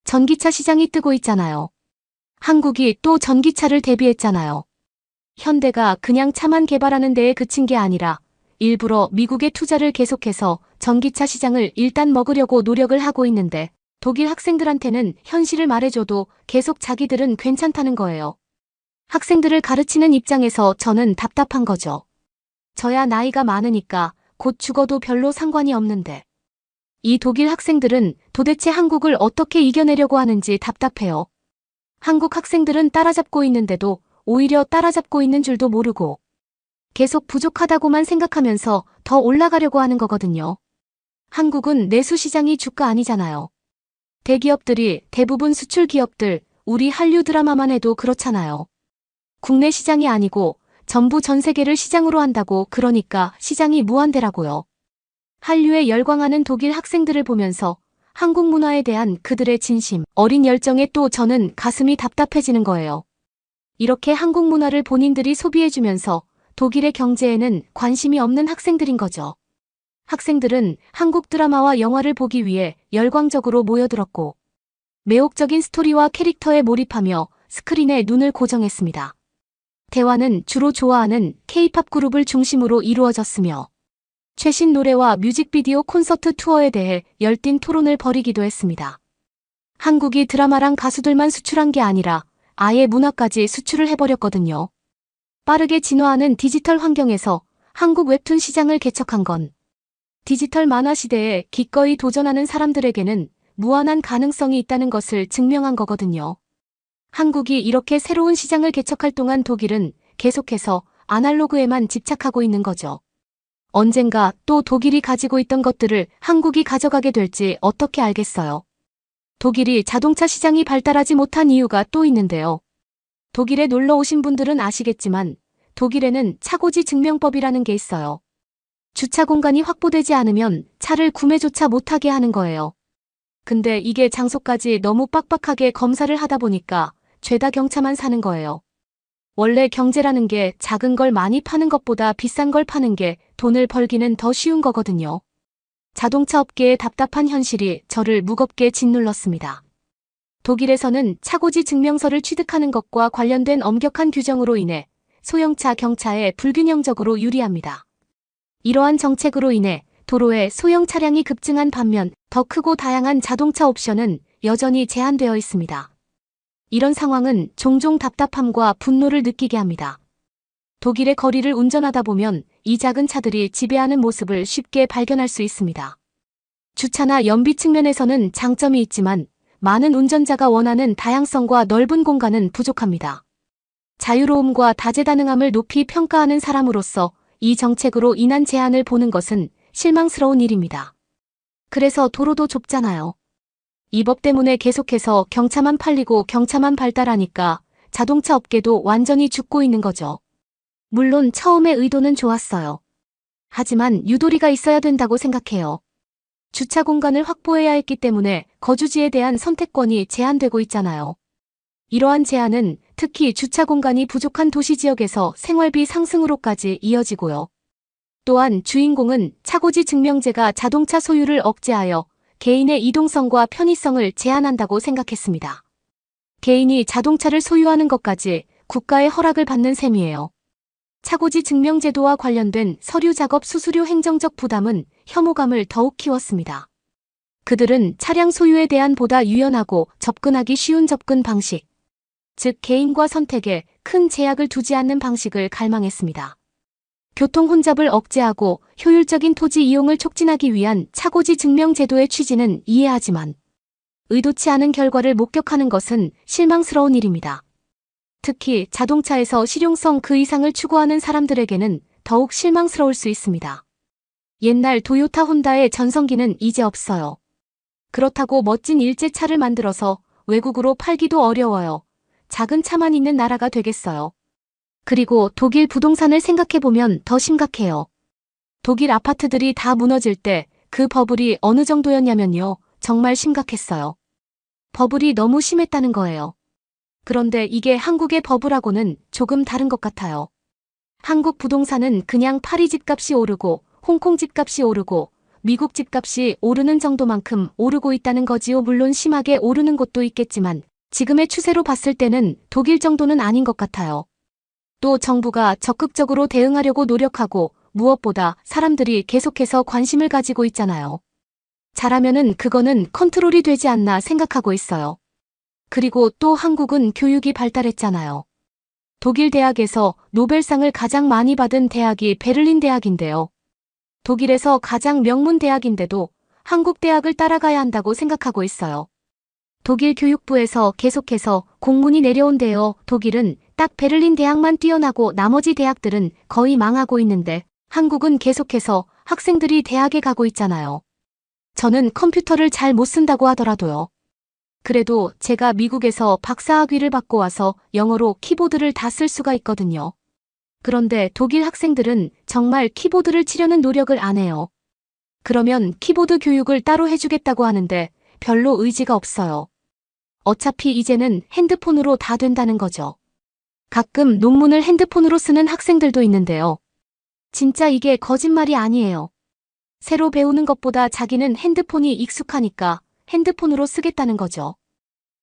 전기차 시장이 뜨고 있잖아요. 한국이 또 전기차를 대비했잖아요. 현대가 그냥 차만 개발하는 데에 그친 게 아니라 일부러 미국의 투자를 계속해서 전기차 시장을 일단 먹으려고 노력을 하고 있는데 독일 학생들한테는 현실을 말해줘도 계속 자기들은 괜찮다는 거예요. 학생들을 가르치는 입장에서 저는 답답한 거죠. 저야 나이가 많으니까 곧 죽어도 별로 상관이 없는데 이 독일 학생들은 도대체 한국을 어떻게 이겨내려고 하는지 답답해요. 한국 학생들은 따라잡고 있는데도 오히려 따라잡고 있는 줄도 모르고 계속 부족하다고만 생각하면서 더 올라가려고 하는 거거든요. 한국은 내수 시장이 주가 아니잖아요. 대기업들이 대부분 수출 기업들, 우리 한류 드라마만 해도 그렇잖아요. 국내 시장이 아니고 전부 전 세계를 시장으로 한다고 그러니까 시장이 무한대라고요. 한류에 열광하는 독일 학생들을 보면서 한국 문화에 대한 그들의 진심, 어린 열정에 또 저는 가슴이 답답해지는 거예요. 이렇게 한국 문화를 본인들이 소비해주면서 독일의 경제에는 관심이 없는 학생들인 거죠. 학생들은 한국 드라마와 영화를 보기 위해 열광적으로 모여들었고 매혹적인 스토리와 캐릭터에 몰입하며 스크린에 눈을 고정했습니다. 대화는 주로 좋아하는 K-팝 그룹을 중심으로 이루어졌으며 최신 노래와 뮤직비디오 콘서트 투어에 대해 열띤 토론을 벌이기도 했습니다. 한국이 드라마랑 가수들만 수출한 게 아니라 아예 문화까지 수출을 해버렸거든요. 빠르게 진화하는 디지털 환경에서 한국 웹툰 시장을 개척한 건 디지털 만화 시대에 기꺼이 도전하는 사람들에게는 무한한 가능성이 있다는 것을 증명한 거거든요. 한국이 이렇게 새로운 시장을 개척할 동안 독일은 계속해서 아날로그에만 집착하고 있는 거죠. 언젠가 또 독일이 가지고 있던 것들을 한국이 가져가게 될지 어떻게 알겠어요. 독일이 자동차 시장이 발달하지 못한 이유가 또 있는데요. 독일에 놀러 오신 분들은 아시겠지만 독일에는 차고지 증명법이라는 게 있어요. 주차 공간이 확보되지 않으면 차를 구매조차 못하게 하는 거예요. 근데 이게 장소까지 너무 빡빡하게 검사를 하다 보니까 죄다 경차만 사는 거예요. 원래 경제라는 게 작은 걸 많이 파는 것보다 비싼 걸 파는 게 돈을 벌기는 더 쉬운 거거든요. 자동차 업계의 답답한 현실이 저를 무겁게 짓눌렀습니다. 독일에서는 차고지 증명서를 취득하는 것과 관련된 엄격한 규정으로 인해 소형차 경차에 불균형적으로 유리합니다. 이러한 정책으로 인해 도로에 소형 차량이 급증한 반면 더 크고 다양한 자동차 옵션은 여전히 제한되어 있습니다. 이런 상황은 종종 답답함과 분노를 느끼게 합니다. 독일의 거리를 운전하다 보면 이 작은 차들이 지배하는 모습을 쉽게 발견할 수 있습니다. 주차나 연비 측면에서는 장점이 있지만 많은 운전자가 원하는 다양성과 넓은 공간은 부족합니다. 자유로움과 다재다능함을 높이 평가하는 사람으로서 이 정책으로 인한 제한을 보는 것은 실망스러운 일입니다. 그래서 도로도 좁잖아요. 이 법 때문에 계속해서 경차만 팔리고 경차만 발달하니까 자동차 업계도 완전히 죽고 있는 거죠. 물론 처음에 의도는 좋았어요. 하지만 유도리가 있어야 된다고 생각해요. 주차 공간을 확보해야 했기 때문에 거주지에 대한 선택권이 제한되고 있잖아요. 이러한 제한은 특히 주차 공간이 부족한 도시 지역에서 생활비 상승으로까지 이어지고요. 또한 주인공은 차고지 증명제가 자동차 소유를 억제하여 개인의 이동성과 편의성을 제한한다고 생각했습니다. 개인이 자동차를 소유하는 것까지 국가의 허락을 받는 셈이에요. 차고지 증명제도와 관련된 서류 작업 수수료 행정적 부담은 혐오감을 더욱 키웠습니다. 그들은 차량 소유에 대한 보다 유연하고 접근하기 쉬운 접근 방식, 즉 개인과 선택에 큰 제약을 두지 않는 방식을 갈망했습니다. 교통 혼잡을 억제하고 효율적인 토지 이용을 촉진하기 위한 차고지 증명 제도의 취지는 이해하지만 의도치 않은 결과를 목격하는 것은 실망스러운 일입니다. 특히 자동차에서 실용성 그 이상을 추구하는 사람들에게는 더욱 실망스러울 수 있습니다. 옛날 도요타 혼다의 전성기는 이제 없어요. 그렇다고 멋진 일제차를 만들어서 외국으로 팔기도 어려워요. 작은 차만 있는 나라가 되겠어요. 그리고 독일 부동산을 생각해보면 더 심각해요. 독일 아파트들이 다 무너질 때 그 버블이 어느 정도였냐면요. 정말 심각했어요. 버블이 너무 심했다는 거예요. 그런데 이게 한국의 버블하고는 조금 다른 것 같아요. 한국 부동산은 그냥 파리 집값이 오르고 홍콩 집값이 오르고 미국 집값이 오르는 정도만큼 오르고 있다는 거지요. 물론 심하게 오르는 곳도 있겠지만 지금의 추세로 봤을 때는 독일 정도는 아닌 것 같아요. 또 정부가 적극적으로 대응하려고 노력하고 무엇보다 사람들이 계속해서 관심을 가지고 있잖아요. 잘하면은 그거는 컨트롤이 되지 않나 생각하고 있어요. 그리고 또 한국은 교육이 발달했잖아요. 독일 대학에서 노벨상을 가장 많이 받은 대학이 베를린 대학인데요. 독일에서 가장 명문 대학인데도 한국 대학을 따라가야 한다고 생각하고 있어요. 독일 교육부에서 계속해서 공문이 내려온대요. 독일은 딱 베를린 대학만 뛰어나고 나머지 대학들은 거의 망하고 있는데 한국은 계속해서 학생들이 대학에 가고 있잖아요. 저는 컴퓨터를 잘 못 쓴다고 하더라도요. 그래도 제가 미국에서 박사학위를 받고 와서 영어로 키보드를 다 쓸 수가 있거든요. 그런데 독일 학생들은 정말 키보드를 치려는 노력을 안 해요. 그러면 키보드 교육을 따로 해주겠다고 하는데 별로 의지가 없어요. 어차피 이제는 핸드폰으로 다 된다는 거죠. 가끔 논문을 핸드폰으로 쓰는 학생들도 있는데요. 진짜 이게 거짓말이 아니에요. 새로 배우는 것보다 자기는 핸드폰이 익숙하니까 핸드폰으로 쓰겠다는 거죠.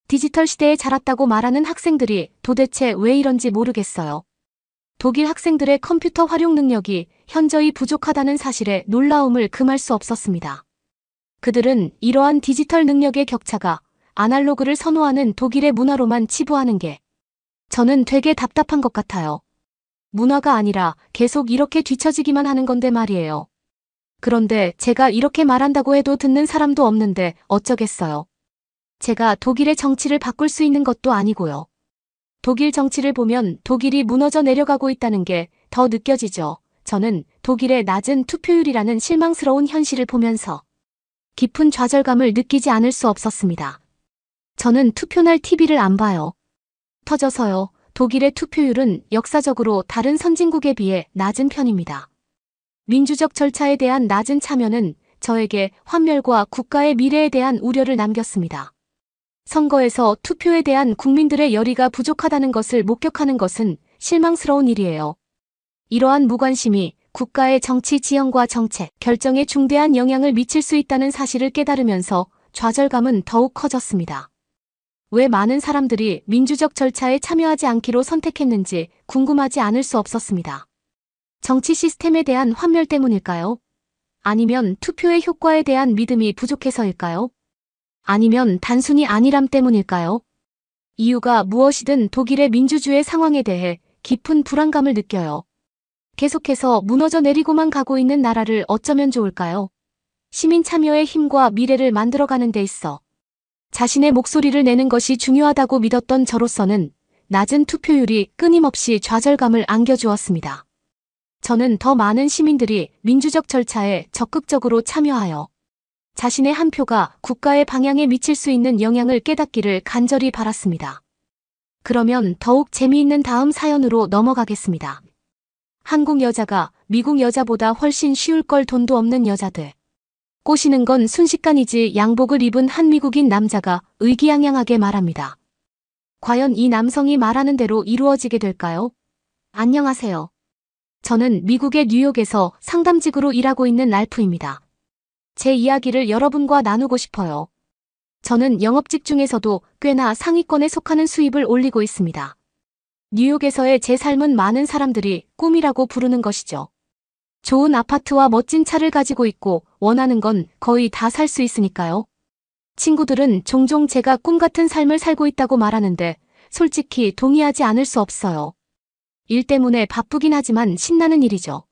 디지털 시대에 자랐다고 말하는 학생들이 도대체 왜 이런지 모르겠어요. 독일 학생들의 컴퓨터 활용 능력이 현저히 부족하다는 사실에 놀라움을 금할 수 없었습니다. 그들은 이러한 디지털 능력의 격차가 아날로그를 선호하는 독일의 문화로만 치부하는 게 저는 되게 답답한 것 같아요. 문화가 아니라 계속 이렇게 뒤처지기만 하는 건데 말이에요. 그런데 제가 이렇게 말한다고 해도 듣는 사람도 없는데 어쩌겠어요. 제가 독일의 정치를 바꿀 수 있는 것도 아니고요. 독일 정치를 보면 독일이 무너져 내려가고 있다는 게 더 느껴지죠. 저는 독일의 낮은 투표율이라는 실망스러운 현실을 보면서 깊은 좌절감을 느끼지 않을 수 없었습니다. 저는 투표날 TV를 안 봐요. 터져서요. 독일의 투표율은 역사적으로 다른 선진국에 비해 낮은 편입니다. 민주적 절차에 대한 낮은 참여는 저에게 환멸과 국가의 미래에 대한 우려를 남겼습니다. 선거에서 투표에 대한 국민들의 열의가 부족하다는 것을 목격하는 것은 실망스러운 일이에요. 이러한 무관심이 국가의 정치 지형과 정책, 결정에 중대한 영향을 미칠 수 있다는 사실을 깨달으면서 좌절감은 더욱 커졌습니다. 왜 많은 사람들이 민주적 절차에 참여하지 않기로 선택했는지 궁금하지 않을 수 없었습니다. 정치 시스템에 대한 환멸 때문일까요? 아니면 투표의 효과에 대한 믿음이 부족해서일까요? 아니면 단순히 안일함 때문일까요? 이유가 무엇이든 독일의 민주주의 상황에 대해 깊은 불안감을 느껴요. 계속해서 무너져 내리고만 가고 있는 나라를 어쩌면 좋을까요? 시민 참여의 힘과 미래를 만들어가는 데 있어 자신의 목소리를 내는 것이 중요하다고 믿었던 저로서는 낮은 투표율이 끊임없이 좌절감을 안겨주었습니다. 저는 더 많은 시민들이 민주적 절차에 적극적으로 참여하여 자신의 한 표가 국가의 방향에 미칠 수 있는 영향을 깨닫기를 간절히 바랐습니다. 그러면 더욱 재미있는 다음 사연으로 넘어가겠습니다. 한국 여자가 미국 여자보다 훨씬 쉬울 걸 돈도 없는 여자들. 꼬시는 건 순식간이지 양복을 입은 한 미국인 남자가 의기양양하게 말합니다. 과연 이 남성이 말하는 대로 이루어지게 될까요? 안녕하세요. 저는 미국의 뉴욕에서 상담직으로 일하고 있는 랄프입니다. 제 이야기를 여러분과 나누고 싶어요. 저는 영업직 중에서도 꽤나 상위권에 속하는 수입을 올리고 있습니다. 뉴욕에서의 제 삶은 많은 사람들이 꿈이라고 부르는 것이죠. 좋은 아파트와 멋진 차를 가지고 있고 원하는 건 거의 다 살 수 있으니까요. 친구들은 종종 제가 꿈 같은 삶을 살고 있다고 말하는데 솔직히 동의하지 않을 수 없어요. 일 때문에 바쁘긴 하지만 신나는 일이죠.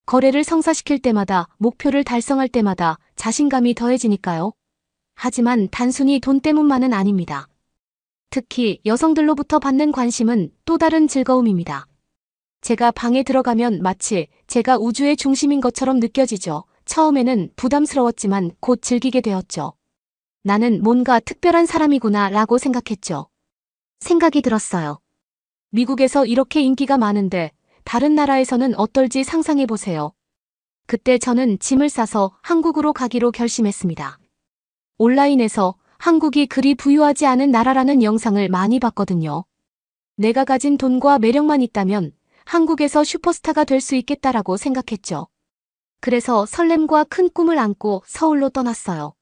거래를 성사시킬 때마다, 목표를 달성할 때마다 자신감이 더해지니까요. 하지만 단순히 돈 때문만은 아닙니다. 특히 여성들로부터 받는 관심은 또 다른 즐거움입니다. 제가 방에 들어가면 마치 제가 우주의 중심인 것처럼 느껴지죠. 처음에는 부담스러웠지만 곧 즐기게 되었죠. 나는 뭔가 특별한 사람이구나 라고 생각했죠. 생각이 들었어요. 미국에서 이렇게 인기가 많은데 다른 나라에서는 어떨지 상상해보세요. 그때 저는 짐을 싸서 한국으로 가기로 결심했습니다. 온라인에서 한국이 그리 부유하지 않은 나라라는 영상을 많이 봤거든요. 내가 가진 돈과 매력만 있다면 한국에서 슈퍼스타가 될 수 있겠다라고 생각했죠. 그래서 설렘과 큰 꿈을 안고 서울로 떠났어요.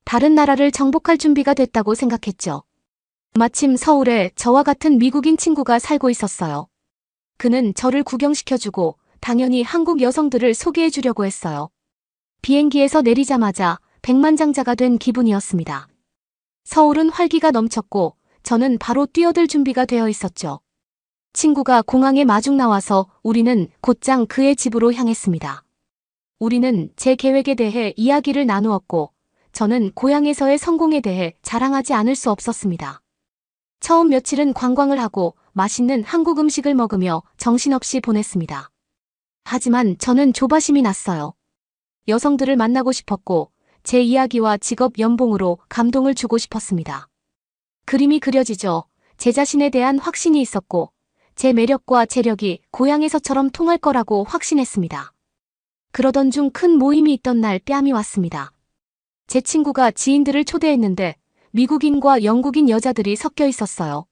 다른 나라를 정복할 준비가 됐다고 생각했죠. 마침 서울에 저와 같은 미국인 친구가 살고 있었어요. 그는 저를 구경시켜주고 당연히 한국 여성들을 소개해주려고 했어요. 비행기에서 내리자마자 백만장자가 된 기분이었습니다. 서울은 활기가 넘쳤고 저는 바로 뛰어들 준비가 되어 있었죠. 친구가 공항에 마중 나와서 우리는 곧장 그의 집으로 향했습니다. 우리는 제 계획에 대해 이야기를 나누었고 저는 고향에서의 성공에 대해 자랑하지 않을 수 없었습니다. 처음 며칠은 관광을 하고 맛있는 한국 음식을 먹으며 정신없이 보냈습니다. 하지만 저는 조바심이 났어요. 여성들을 만나고 싶었고 제 이야기와 직업 연봉으로 감동을 주고 싶었습니다. 그림이 그려지죠. 제 자신에 대한 확신이 있었고 제 매력과 재력이 고향에서처럼 통할 거라고 확신했습니다. 그러던 중 큰 모임이 있던 날 뺨이 왔습니다. 제 친구가 지인들을 초대했는데 미국인과 영국인 여자들이 섞여 있었어요.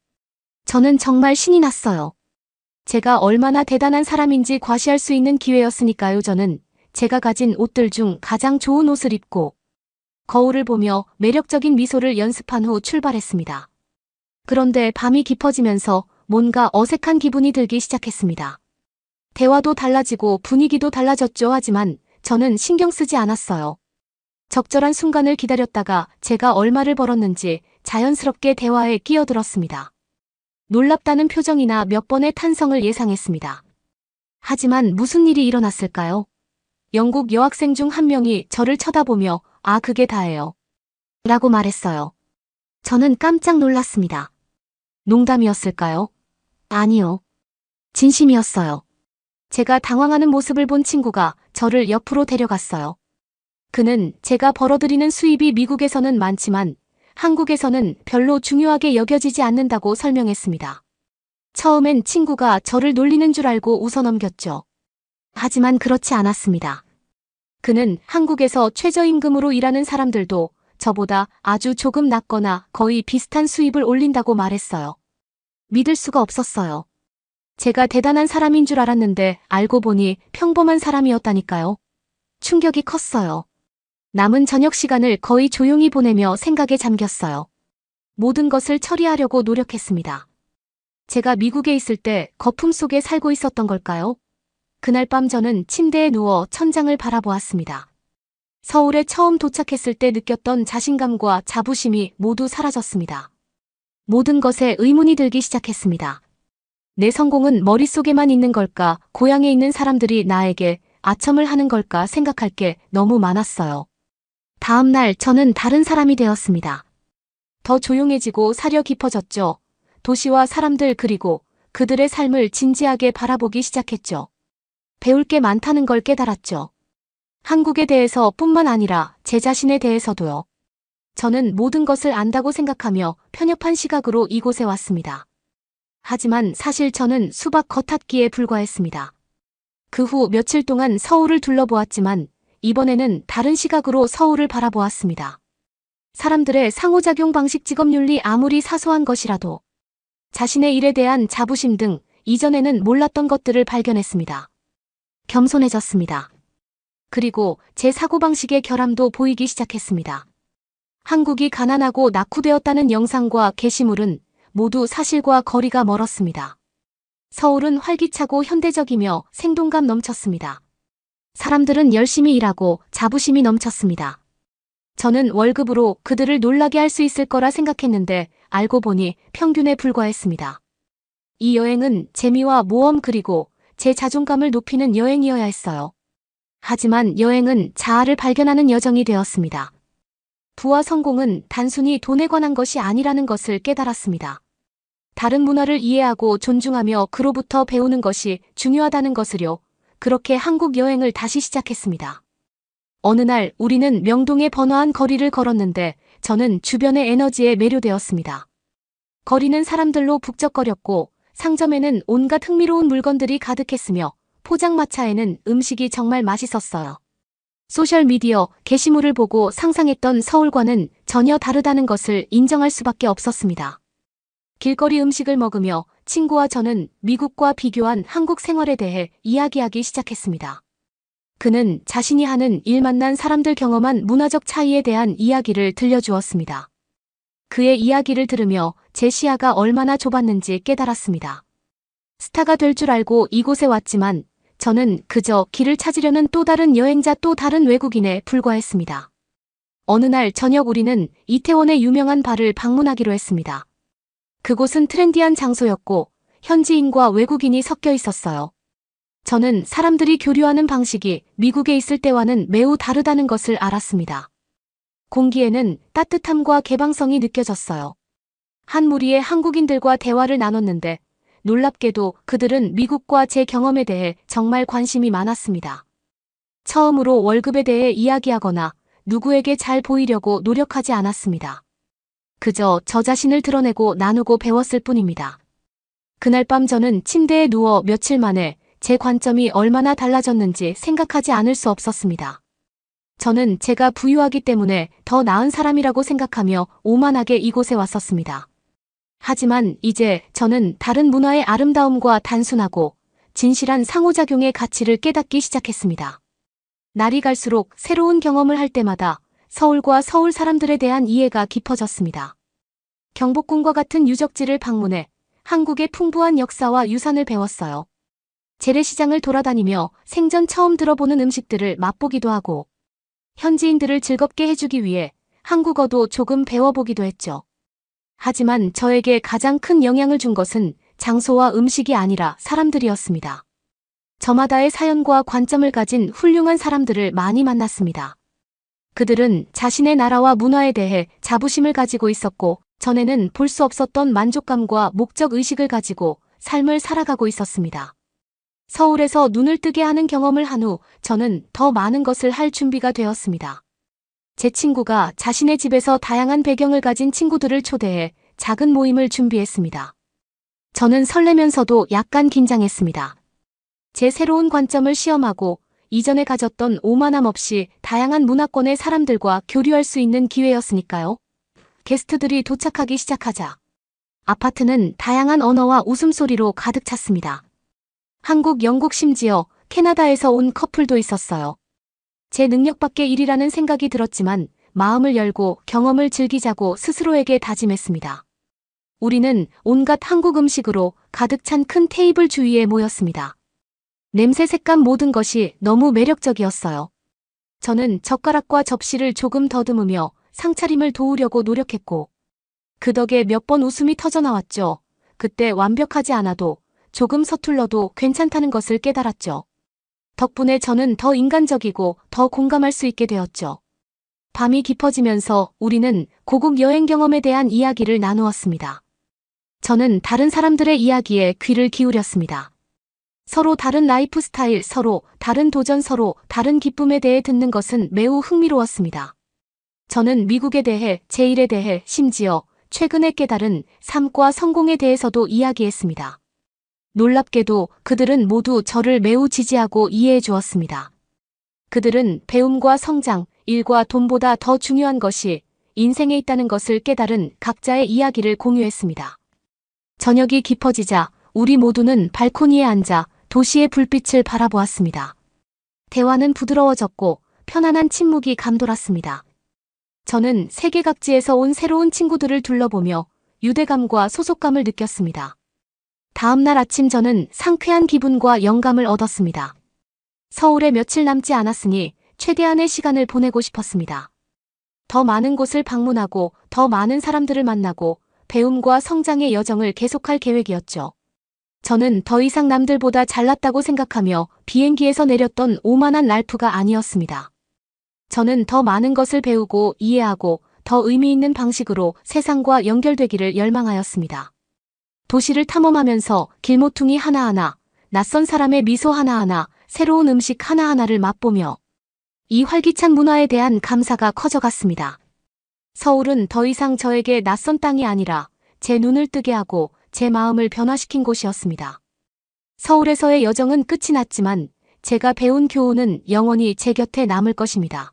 저는 정말 신이 났어요. 제가 얼마나 대단한 사람인지 과시할 수 있는 기회였으니까요. 저는 제가 가진 옷들 중 가장 좋은 옷을 입고 거울을 보며 매력적인 미소를 연습한 후 출발했습니다. 그런데 밤이 깊어지면서 뭔가 어색한 기분이 들기 시작했습니다. 대화도 달라지고 분위기도 달라졌죠. 하지만 저는 신경 쓰지 않았어요. 적절한 순간을 기다렸다가 제가 얼마를 벌었는지 자연스럽게 대화에 끼어들었습니다. 놀랍다는 표정이나 몇 번의 탄성을 예상했습니다. 하지만 무슨 일이 일어났을까요? 영국 여학생 중 한 명이 저를 쳐다보며 아, 그게 다예요. 라고 말했어요. 저는 깜짝 놀랐습니다. 농담이었을까요? 아니요. 진심이었어요. 제가 당황하는 모습을 본 친구가 저를 옆으로 데려갔어요. 그는 제가 벌어들이는 수입이 미국에서는 많지만 한국에서는 별로 중요하게 여겨지지 않는다고 설명했습니다. 처음엔 친구가 저를 놀리는 줄 알고 웃어넘겼죠. 하지만 그렇지 않았습니다. 그는 한국에서 최저임금으로 일하는 사람들도 저보다 아주 조금 낮거나 거의 비슷한 수입을 올린다고 말했어요. 믿을 수가 없었어요. 제가 대단한 사람인 줄 알았는데 알고 보니 평범한 사람이었다니까요. 충격이 컸어요. 남은 저녁 시간을 거의 조용히 보내며 생각에 잠겼어요. 모든 것을 처리하려고 노력했습니다. 제가 미국에 있을 때 거품 속에 살고 있었던 걸까요? 그날 밤 저는 침대에 누워 천장을 바라보았습니다. 서울에 처음 도착했을 때 느꼈던 자신감과 자부심이 모두 사라졌습니다. 모든 것에 의문이 들기 시작했습니다. 내 성공은 머릿속에만 있는 걸까, 고향에 있는 사람들이 나에게 아첨을 하는 걸까 생각할 게 너무 많았어요. 다음 날 저는 다른 사람이 되었습니다. 더 조용해지고 사려 깊어졌죠. 도시와 사람들 그리고 그들의 삶을 진지하게 바라보기 시작했죠. 배울 게 많다는 걸 깨달았죠. 한국에 대해서 뿐만 아니라 제 자신에 대해서도요. 저는 모든 것을 안다고 생각하며 편협한 시각으로 이곳에 왔습니다. 하지만 사실 저는 수박 겉핥기에 불과했습니다. 그 후 며칠 동안 서울을 둘러보았지만 이번에는 다른 시각으로 서울을 바라보았습니다. 사람들의 상호작용 방식, 직업윤리, 아무리 사소한 것이라도 자신의 일에 대한 자부심 등 이전에는 몰랐던 것들을 발견했습니다. 겸손해졌습니다. 그리고 제 사고방식의 결함도 보이기 시작했습니다. 한국이 가난하고 낙후되었다는 영상과 게시물은 모두 사실과 거리가 멀었습니다. 서울은 활기차고 현대적이며 생동감 넘쳤습니다. 사람들은 열심히 일하고 자부심이 넘쳤습니다. 저는 월급으로 그들을 놀라게 할 수 있을 거라 생각했는데 알고 보니 평균에 불과했습니다. 이 여행은 재미와 모험 그리고 제 자존감을 높이는 여행이어야 했어요. 하지만 여행은 자아를 발견하는 여정이 되었습니다. 부와 성공은 단순히 돈에 관한 것이 아니라는 것을 깨달았습니다. 다른 문화를 이해하고 존중하며 그로부터 배우는 것이 중요하다는 것을요. 그렇게 한국 여행을 다시 시작했습니다. 어느 날 우리는 명동의 번화한 거리를 걸었는데 저는 주변의 에너지에 매료되었습니다. 거리는 사람들로 북적거렸고 상점에는 온갖 흥미로운 물건들이 가득했으며 포장마차에는 음식이 정말 맛있었어요. 소셜미디어 게시물을 보고 상상했던 서울과는 전혀 다르다는 것을 인정할 수밖에 없었습니다. 길거리 음식을 먹으며 친구와 저는 미국과 비교한 한국 생활에 대해 이야기하기 시작했습니다. 그는 자신이 하는 일, 만난 사람들, 경험한 문화적 차이에 대한 이야기를 들려주었습니다. 그의 이야기를 들으며 제 시야가 얼마나 좁았는지 깨달았습니다. 스타가 될 줄 알고 이곳에 왔지만 저는 그저 길을 찾으려는 또 다른 여행자, 또 다른 외국인에 불과했습니다. 어느 날 저녁 우리는 이태원의 유명한 바를 방문하기로 했습니다. 그곳은 트렌디한 장소였고 현지인과 외국인이 섞여 있었어요. 저는 사람들이 교류하는 방식이 미국에 있을 때와는 매우 다르다는 것을 알았습니다. 공기에는 따뜻함과 개방성이 느껴졌어요. 한 무리의 한국인들과 대화를 나눴는데 놀랍게도 그들은 미국과 제 경험에 대해 정말 관심이 많았습니다. 처음으로 월급에 대해 이야기하거나 누구에게 잘 보이려고 노력하지 않았습니다. 그저 저 자신을 드러내고 나누고 배웠을 뿐입니다. 그날 밤 저는 침대에 누워 며칠 만에 제 관점이 얼마나 달라졌는지 생각하지 않을 수 없었습니다. 저는 제가 부유하기 때문에 더 나은 사람이라고 생각하며 오만하게 이곳에 왔었습니다. 하지만 이제 저는 다른 문화의 아름다움과 단순하고 진실한 상호작용의 가치를 깨닫기 시작했습니다. 날이 갈수록 새로운 경험을 할 때마다 서울과 서울 사람들에 대한 이해가 깊어졌습니다. 경복궁과 같은 유적지를 방문해 한국의 풍부한 역사와 유산을 배웠어요. 재래시장을 돌아다니며 생전 처음 들어보는 음식들을 맛보기도 하고 현지인들을 즐겁게 해주기 위해 한국어도 조금 배워보기도 했죠. 하지만 저에게 가장 큰 영향을 준 것은 장소와 음식이 아니라 사람들이었습니다. 저마다의 사연과 관점을 가진 훌륭한 사람들을 많이 만났습니다. 그들은 자신의 나라와 문화에 대해 자부심을 가지고 있었고, 전에는 볼 수 없었던 만족감과 목적의식을 가지고 삶을 살아가고 있었습니다. 서울에서 눈을 뜨게 하는 경험을 한 후 저는 더 많은 것을 할 준비가 되었습니다. 제 친구가 자신의 집에서 다양한 배경을 가진 친구들을 초대해 작은 모임을 준비했습니다. 저는 설레면서도 약간 긴장했습니다. 제 새로운 관점을 시험하고 이전에 가졌던 오만함 없이 다양한 문화권의 사람들과 교류할 수 있는 기회였으니까요. 게스트들이 도착하기 시작하자 아파트는 다양한 언어와 웃음소리로 가득 찼습니다. 한국, 영국, 심지어 캐나다에서 온 커플도 있었어요. 제 능력 밖의 일이라는 생각이 들었지만 마음을 열고 경험을 즐기자고 스스로에게 다짐했습니다. 우리는 온갖 한국 음식으로 가득 찬 큰 테이블 주위에 모였습니다. 냄새, 색감 모든 것이 너무 매력적이었어요. 저는 젓가락과 접시를 조금 더듬으며 상차림을 도우려고 노력했고, 그 덕에 몇 번 웃음이 터져나왔죠. 그때 완벽하지 않아도 조금 서툴러도 괜찮다는 것을 깨달았죠. 덕분에 저는 더 인간적이고 더 공감할 수 있게 되었죠. 밤이 깊어지면서 우리는 고국 여행 경험에 대한 이야기를 나누었습니다. 저는 다른 사람들의 이야기에 귀를 기울였습니다. 서로 다른 라이프 스타일, 서로 다른 도전, 서로 다른 기쁨에 대해 듣는 것은 매우 흥미로웠습니다. 저는 미국에 대해, 제 일에 대해, 심지어 최근에 깨달은 삶과 성공에 대해서도 이야기했습니다. 놀랍게도 그들은 모두 저를 매우 지지하고 이해해 주었습니다. 그들은 배움과 성장, 일과 돈보다 더 중요한 것이 인생에 있다는 것을 깨달은 각자의 이야기를 공유했습니다. 저녁이 깊어지자 우리 모두는 발코니에 앉아 도시의 불빛을 바라보았습니다. 대화는 부드러워졌고 편안한 침묵이 감돌았습니다. 저는 세계 각지에서 온 새로운 친구들을 둘러보며 유대감과 소속감을 느꼈습니다. 다음 날 아침 저는 상쾌한 기분과 영감을 얻었습니다. 서울에 며칠 남지 않았으니 최대한의 시간을 보내고 싶었습니다. 더 많은 곳을 방문하고 더 많은 사람들을 만나고 배움과 성장의 여정을 계속할 계획이었죠. 저는 더 이상 남들보다 잘났다고 생각하며 비행기에서 내렸던 오만한 랄프가 아니었습니다. 저는 더 많은 것을 배우고 이해하고 더 의미 있는 방식으로 세상과 연결되기를 열망하였습니다. 도시를 탐험하면서 길모퉁이 하나하나, 낯선 사람의 미소 하나하나, 새로운 음식 하나하나를 맛보며 이 활기찬 문화에 대한 감사가 커져갔습니다. 서울은 더 이상 저에게 낯선 땅이 아니라 제 눈을 뜨게 하고 제 마음을 변화시킨 곳이었습니다. 서울에서의 여정은 끝이 났지만 제가 배운 교훈은 영원히 제 곁에 남을 것입니다.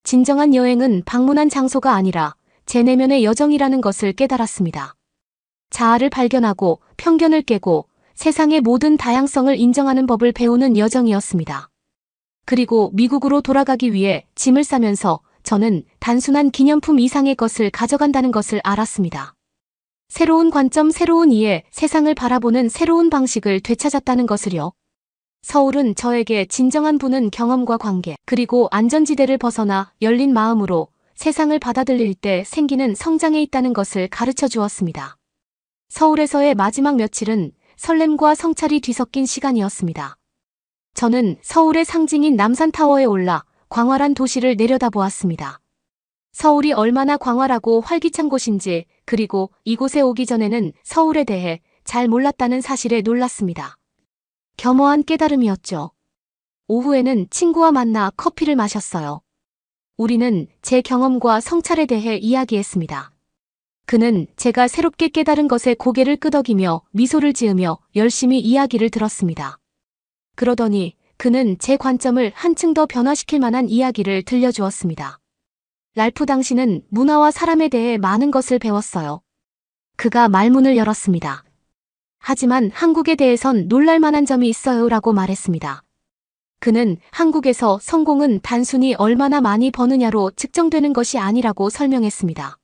진정한 여행은 방문한 장소가 아니라 제 내면의 여정이라는 것을 깨달았습니다. 자아를 발견하고 편견을 깨고 세상의 모든 다양성을 인정하는 법을 배우는 여정이었습니다. 그리고 미국으로 돌아가기 위해 짐을 싸면서 저는 단순한 기념품 이상의 것을 가져간다는 것을 알았습니다. 새로운 관점, 새로운 이해, 세상을 바라보는 새로운 방식을 되찾았다는 것을요. 서울은 저에게 진정한 부는 경험과 관계, 그리고 안전지대를 벗어나 열린 마음으로 세상을 받아들일 때 생기는 성장에 있다는 것을 가르쳐 주었습니다. 서울에서의 마지막 며칠은 설렘과 성찰이 뒤섞인 시간이었습니다. 저는 서울의 상징인 남산타워에 올라 광활한 도시를 내려다보았습니다. 서울이 얼마나 광활하고 활기찬 곳인지, 그리고 이곳에 오기 전에는 서울에 대해 잘 몰랐다는 사실에 놀랐습니다. 겸허한 깨달음이었죠. 오후에는 친구와 만나 커피를 마셨어요. 우리는 제 경험과 성찰에 대해 이야기했습니다. 그는 제가 새롭게 깨달은 것에 고개를 끄덕이며 미소를 지으며 열심히 이야기를 들었습니다. 그러더니 그는 제 관점을 한층 더 변화시킬 만한 이야기를 들려주었습니다. 랄프, 당신은 문화와 사람에 대해 많은 것을 배웠어요. 그가 말문을 열었습니다. 하지만 한국에 대해선 놀랄 만한 점이 있어요 라고 말했습니다. 그는 한국에서 성공은 단순히 얼마나 많이 버느냐로 측정되는 것이 아니라고 설명했습니다.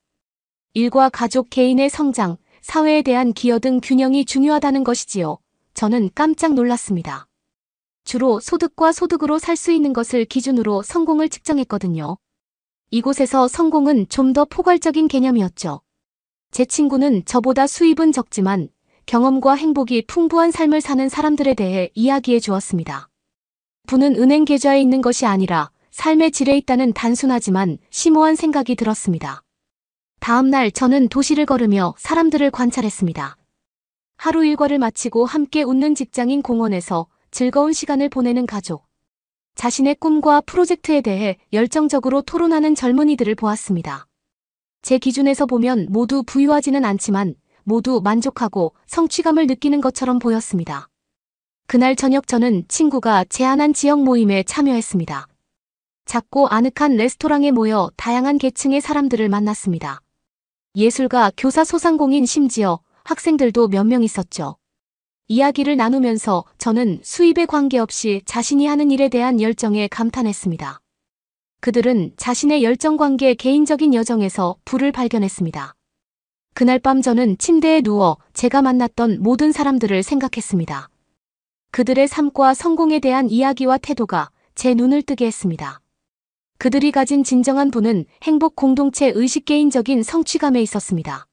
일과 가족, 개인의 성장, 사회에 대한 기여 등 균형이 중요하다는 것이지요. 저는 깜짝 놀랐습니다. 주로 소득과 소득으로 살 수 있는 것을 기준으로 성공을 측정했거든요. 이곳에서 성공은 좀 더 포괄적인 개념이었죠. 제 친구는 저보다 수입은 적지만 경험과 행복이 풍부한 삶을 사는 사람들에 대해 이야기해 주었습니다. 부는 은행 계좌에 있는 것이 아니라 삶의 질에 있다는 단순하지만 심오한 생각이 들었습니다. 다음 날 저는 도시를 걸으며 사람들을 관찰했습니다. 하루 일과를 마치고 함께 웃는 직장인, 공원에서 즐거운 시간을 보내는 가족, 자신의 꿈과 프로젝트에 대해 열정적으로 토론하는 젊은이들을 보았습니다. 제 기준에서 보면 모두 부유하지는 않지만 모두 만족하고 성취감을 느끼는 것처럼 보였습니다. 그날 저녁 저는 친구가 제안한 지역 모임에 참여했습니다. 작고 아늑한 레스토랑에 모여 다양한 계층의 사람들을 만났습니다. 예술가, 교사, 소상공인, 심지어 학생들도 몇 명 있었죠. 이야기를 나누면서 저는 수입에 관계없이 자신이 하는 일에 대한 열정에 감탄했습니다. 그들은 자신의 열정 관계, 개인적인 여정에서 불을 발견했습니다. 그날 밤 저는 침대에 누워 제가 만났던 모든 사람들을 생각했습니다. 그들의 삶과 성공에 대한 이야기와 태도가 제 눈을 뜨게 했습니다. 그들이 가진 진정한 부는 행복, 공동체 의식, 개인적인 성취감에 있었습니다.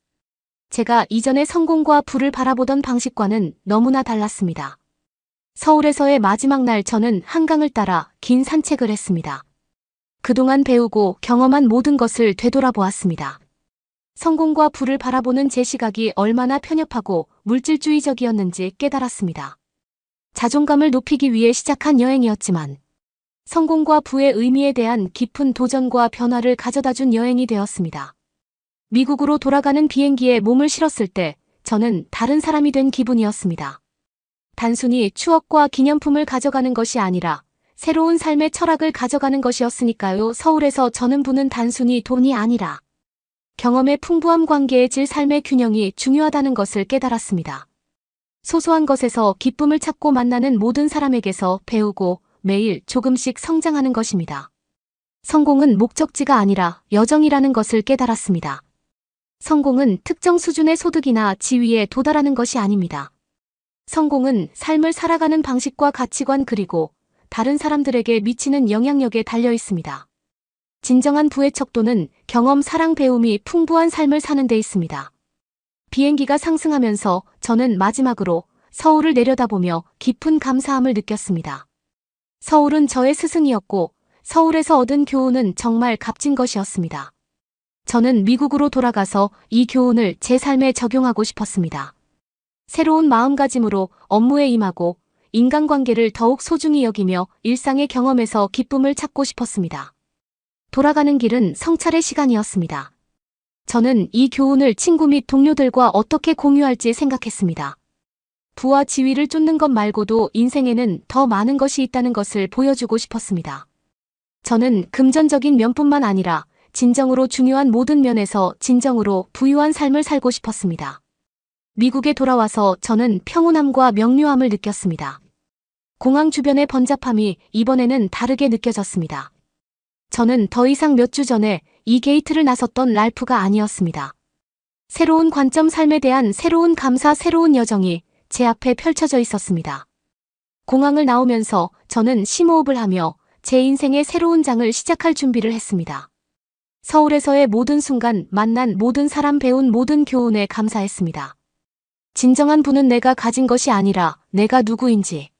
제가 이전의 성공과 부를 바라보던 방식과는 너무나 달랐습니다. 서울에서의 마지막 날 저는 한강을 따라 긴 산책을 했습니다. 그동안 배우고 경험한 모든 것을 되돌아보았습니다. 성공과 부를 바라보는 제 시각이 얼마나 편협하고 물질주의적이었는지 깨달았습니다. 자존감을 높이기 위해 시작한 여행이었지만 성공과 부의 의미에 대한 깊은 도전과 변화를 가져다준 여행이 되었습니다. 미국으로 돌아가는 비행기에 몸을 실었을 때 저는 다른 사람이 된 기분이었습니다. 단순히 추억과 기념품을 가져가는 것이 아니라 새로운 삶의 철학을 가져가는 것이었으니까요. 서울에서 저는 부는 단순히 돈이 아니라 경험의 풍부함, 관계의 질, 삶의 균형이 중요하다는 것을 깨달았습니다. 소소한 것에서 기쁨을 찾고 만나는 모든 사람에게서 배우고 매일 조금씩 성장하는 것입니다. 성공은 목적지가 아니라 여정이라는 것을 깨달았습니다. 성공은 특정 수준의 소득이나 지위에 도달하는 것이 아닙니다. 성공은 삶을 살아가는 방식과 가치관, 그리고 다른 사람들에게 미치는 영향력에 달려 있습니다. 진정한 부의 척도는 경험, 사랑, 배움이 풍부한 삶을 사는 데 있습니다. 비행기가 상승하면서 저는 마지막으로 서울을 내려다보며 깊은 감사함을 느꼈습니다. 서울은 저의 스승이었고 서울에서 얻은 교훈은 정말 값진 것이었습니다. 저는 미국으로 돌아가서 이 교훈을 제 삶에 적용하고 싶었습니다. 새로운 마음가짐으로 업무에 임하고 인간관계를 더욱 소중히 여기며 일상의 경험에서 기쁨을 찾고 싶었습니다. 돌아가는 길은 성찰의 시간이었습니다. 저는 이 교훈을 친구 및 동료들과 어떻게 공유할지 생각했습니다. 부와 지위를 쫓는 것 말고도 인생에는 더 많은 것이 있다는 것을 보여주고 싶었습니다. 저는 금전적인 면뿐만 아니라 진정으로 중요한 모든 면에서 진정으로 부유한 삶을 살고 싶었습니다. 미국에 돌아와서 저는 평온함과 명료함을 느꼈습니다. 공항 주변의 번잡함이 이번에는 다르게 느껴졌습니다. 저는 더 이상 몇 주 전에 이 게이트를 나섰던 랄프가 아니었습니다. 새로운 관점, 삶에 대한 새로운 감사, 새로운 여정이 제 앞에 펼쳐져 있었습니다. 공항을 나오면서 저는 심호흡을 하며 제 인생의 새로운 장을 시작할 준비를 했습니다. 서울에서의 모든 순간, 만난 모든 사람, 배운 모든 교훈에 감사했습니다. 진정한 부는 내가 가진 것이 아니라 내가 누구인지,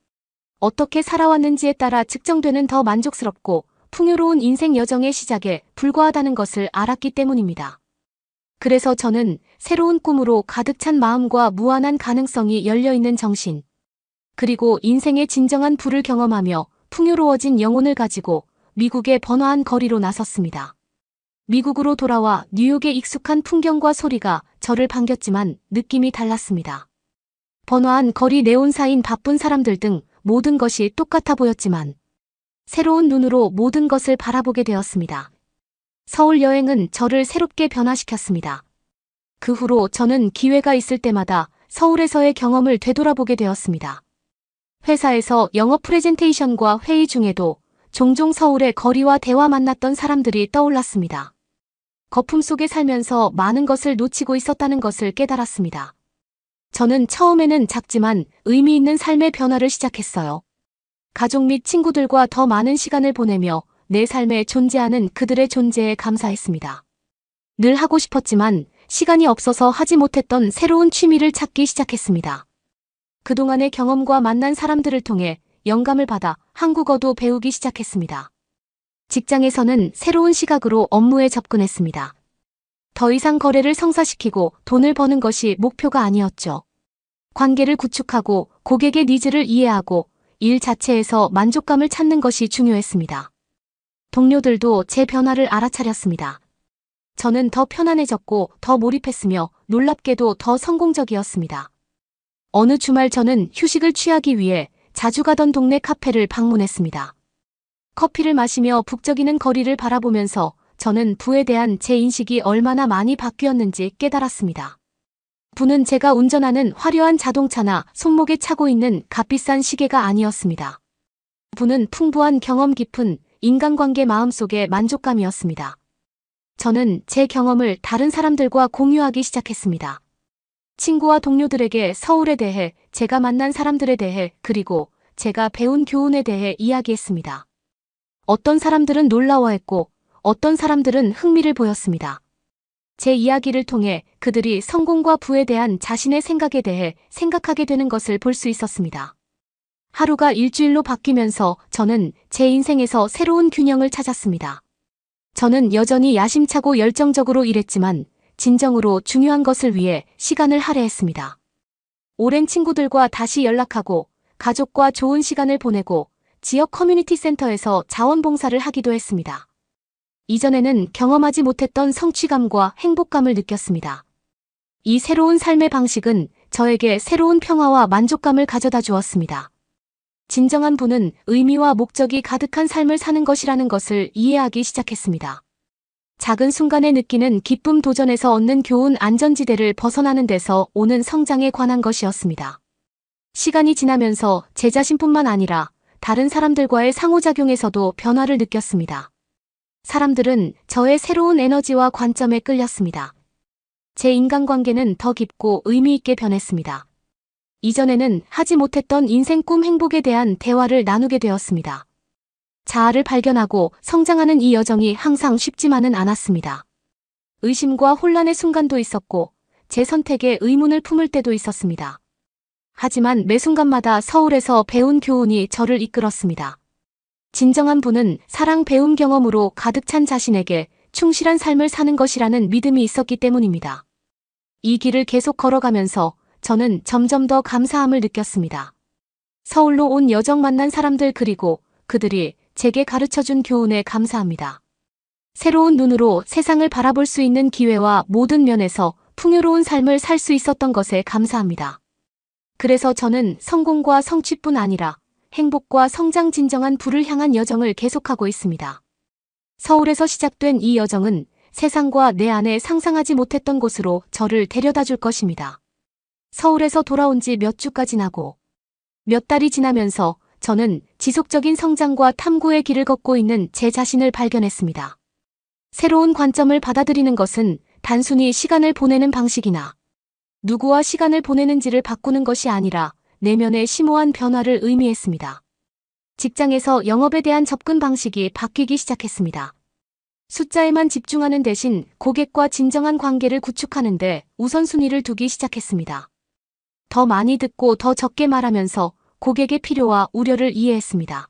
어떻게 살아왔는지에 따라 측정되는 더 만족스럽고 풍요로운 인생 여정의 시작에 불과하다는 것을 알았기 때문입니다. 그래서 저는 새로운 꿈으로 가득 찬 마음과 무한한 가능성이 열려있는 정신, 그리고 인생의 진정한 부를 경험하며 풍요로워진 영혼을 가지고 미국의 번화한 거리로 나섰습니다. 미국으로 돌아와 뉴욕의 익숙한 풍경과 소리가 저를 반겼지만 느낌이 달랐습니다. 번화한 거리, 네온사인, 바쁜 사람들 등 모든 것이 똑같아 보였지만 새로운 눈으로 모든 것을 바라보게 되었습니다. 서울 여행은 저를 새롭게 변화시켰습니다. 그 후로 저는 기회가 있을 때마다 서울에서의 경험을 되돌아보게 되었습니다. 회사에서 영업 프레젠테이션과 회의 중에도 종종 서울의 거리와 대화, 만났던 사람들이 떠올랐습니다. 거품 속에 살면서 많은 것을 놓치고 있었다는 것을 깨달았습니다. 저는 처음에는 작지만 의미 있는 삶의 변화를 시작했어요. 가족 및 친구들과 더 많은 시간을 보내며 내 삶에 존재하는 그들의 존재에 감사했습니다. 늘 하고 싶었지만 시간이 없어서 하지 못했던 새로운 취미를 찾기 시작했습니다. 그동안의 경험과 만난 사람들을 통해 영감을 받아 한국어도 배우기 시작했습니다. 직장에서는 새로운 시각으로 업무에 접근했습니다. 더 이상 거래를 성사시키고 돈을 버는 것이 목표가 아니었죠. 관계를 구축하고 고객의 니즈를 이해하고 일 자체에서 만족감을 찾는 것이 중요했습니다. 동료들도 제 변화를 알아차렸습니다. 저는 더 편안해졌고 더 몰입했으며 놀랍게도 더 성공적이었습니다. 어느 주말 저는 휴식을 취하기 위해 자주 가던 동네 카페를 방문했습니다. 커피를 마시며 북적이는 거리를 바라보면서 저는 부에 대한 제 인식이 얼마나 많이 바뀌었는지 깨달았습니다. 부는 제가 운전하는 화려한 자동차나 손목에 차고 있는 값비싼 시계가 아니었습니다. 부는 풍부한 경험 깊은 인간관계 마음속의 만족감이었습니다. 저는 제 경험을 다른 사람들과 공유하기 시작했습니다. 친구와 동료들에게 서울에 대해, 제가 만난 사람들에 대해, 그리고 제가 배운 교훈에 대해 이야기했습니다. 어떤 사람들은 놀라워했고 어떤 사람들은 흥미를 보였습니다. 제 이야기를 통해 그들이 성공과 부에 대한 자신의 생각에 대해 생각하게 되는 것을 볼 수 있었습니다. 하루가 일주일로 바뀌면서 저는 제 인생에서 새로운 균형을 찾았습니다. 저는 여전히 야심차고 열정적으로 일했지만 진정으로 중요한 것을 위해 시간을 할애했습니다. 오랜 친구들과 다시 연락하고 가족과 좋은 시간을 보내고 지역 커뮤니티 센터에서 자원봉사를 하기도 했습니다. 이전에는 경험하지 못했던 성취감과 행복감을 느꼈습니다. 이 새로운 삶의 방식은 저에게 새로운 평화와 만족감을 가져다 주었습니다. 진정한 부는 의미와 목적이 가득한 삶을 사는 것이라는 것을 이해하기 시작했습니다. 작은 순간에 느끼는 기쁨, 도전에서 얻는 교훈, 안전지대를 벗어나는 데서 오는 성장에 관한 것이었습니다. 시간이 지나면서 제 자신뿐만 아니라 다른 사람들과의 상호작용에서도 변화를 느꼈습니다. 사람들은 저의 새로운 에너지와 관점에 끌렸습니다. 제 인간관계는 더 깊고 의미 있게 변했습니다. 이전에는 하지 못했던 인생 꿈 행복에 대한 대화를 나누게 되었습니다. 자아를 발견하고 성장하는 이 여정이 항상 쉽지만은 않았습니다. 의심과 혼란의 순간도 있었고 제 선택에 의문을 품을 때도 있었습니다. 하지만 매 순간마다 서울에서 배운 교훈이 저를 이끌었습니다. 진정한 부는 사랑, 배움, 경험으로 가득 찬 자신에게 충실한 삶을 사는 것이라는 믿음이 있었기 때문입니다. 이 길을 계속 걸어가면서 저는 점점 더 감사함을 느꼈습니다. 서울로 온 여정, 만난 사람들, 그리고 그들이 제게 가르쳐준 교훈에 감사합니다. 새로운 눈으로 세상을 바라볼 수 있는 기회와 모든 면에서 풍요로운 삶을 살 수 있었던 것에 감사합니다. 그래서 저는 성공과 성취뿐 아니라 행복과 성장, 진정한 부를 향한 여정을 계속하고 있습니다. 서울에서 시작된 이 여정은 세상과 내 안에 상상하지 못했던 곳으로 저를 데려다 줄 것입니다. 서울에서 돌아온 지 몇 주가 지나고 몇 달이 지나면서 저는 지속적인 성장과 탐구의 길을 걷고 있는 제 자신을 발견했습니다. 새로운 관점을 받아들이는 것은 단순히 시간을 보내는 방식이나 누구와 시간을 보내는지를 바꾸는 것이 아니라 내면의 심오한 변화를 의미했습니다. 직장에서 영업에 대한 접근 방식이 바뀌기 시작했습니다. 숫자에만 집중하는 대신 고객과 진정한 관계를 구축하는 데 우선순위를 두기 시작했습니다. 더 많이 듣고 더 적게 말하면서 고객의 필요와 우려를 이해했습니다.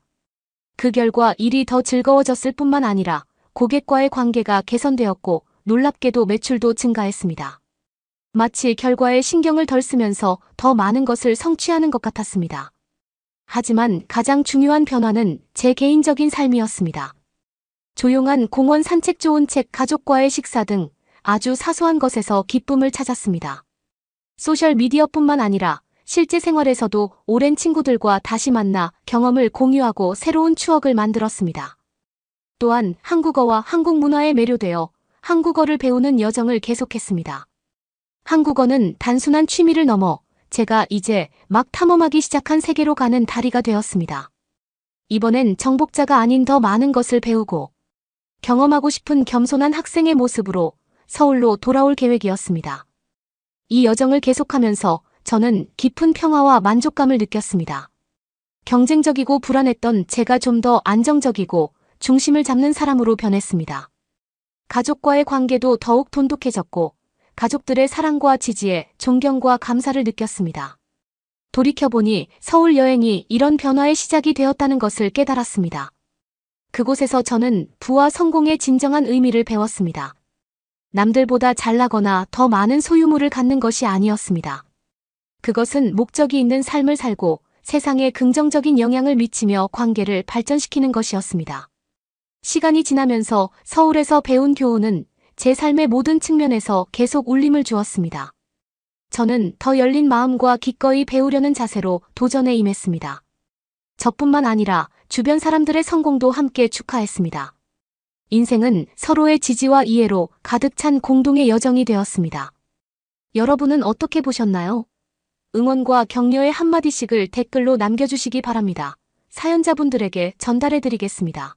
그 결과 일이 더 즐거워졌을 뿐만 아니라 고객과의 관계가 개선되었고 놀랍게도 매출도 증가했습니다. 마치 결과에 신경을 덜 쓰면서 더 많은 것을 성취하는 것 같았습니다. 하지만 가장 중요한 변화는 제 개인적인 삶이었습니다. 조용한 공원 산책, 좋은 책, 가족과의 식사 등 아주 사소한 것에서 기쁨을 찾았습니다. 소셜미디어뿐만 아니라 실제 생활에서도 오랜 친구들과 다시 만나 경험을 공유하고 새로운 추억을 만들었습니다. 또한 한국어와 한국 문화에 매료되어 한국어를 배우는 여정을 계속했습니다. 한국어는 단순한 취미를 넘어 제가 이제 막 탐험하기 시작한 세계로 가는 다리가 되었습니다. 이번엔 정복자가 아닌 더 많은 것을 배우고 경험하고 싶은 겸손한 학생의 모습으로 서울로 돌아올 계획이었습니다. 이 여정을 계속하면서 저는 깊은 평화와 만족감을 느꼈습니다. 경쟁적이고 불안했던 제가 좀 더 안정적이고 중심을 잡는 사람으로 변했습니다. 가족과의 관계도 더욱 돈독해졌고 가족들의 사랑과 지지에 존경과 감사를 느꼈습니다. 돌이켜보니 서울 여행이 이런 변화의 시작이 되었다는 것을 깨달았습니다. 그곳에서 저는 부와 성공의 진정한 의미를 배웠습니다. 남들보다 잘나거나 더 많은 소유물을 갖는 것이 아니었습니다. 그것은 목적이 있는 삶을 살고 세상에 긍정적인 영향을 미치며 관계를 발전시키는 것이었습니다. 시간이 지나면서 서울에서 배운 교훈은 제 삶의 모든 측면에서 계속 울림을 주었습니다. 저는 더 열린 마음과 기꺼이 배우려는 자세로 도전에 임했습니다. 저뿐만 아니라 주변 사람들의 성공도 함께 축하했습니다. 인생은 서로의 지지와 이해로 가득 찬 공동의 여정이 되었습니다. 여러분은 어떻게 보셨나요? 응원과 격려의 한마디씩을 댓글로 남겨주시기 바랍니다. 사연자분들에게 전달해드리겠습니다.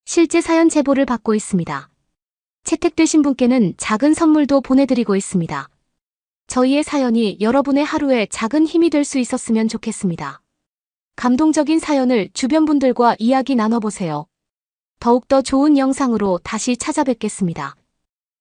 실제 사연 제보를 받고 있습니다. 채택되신 분께는 작은 선물도 보내드리고 있습니다. 저희의 사연이 여러분의 하루에 작은 힘이 될 수 있었으면 좋겠습니다. 감동적인 사연을 주변 분들과 이야기 나눠보세요. 더욱더 좋은 영상으로 다시 찾아뵙겠습니다.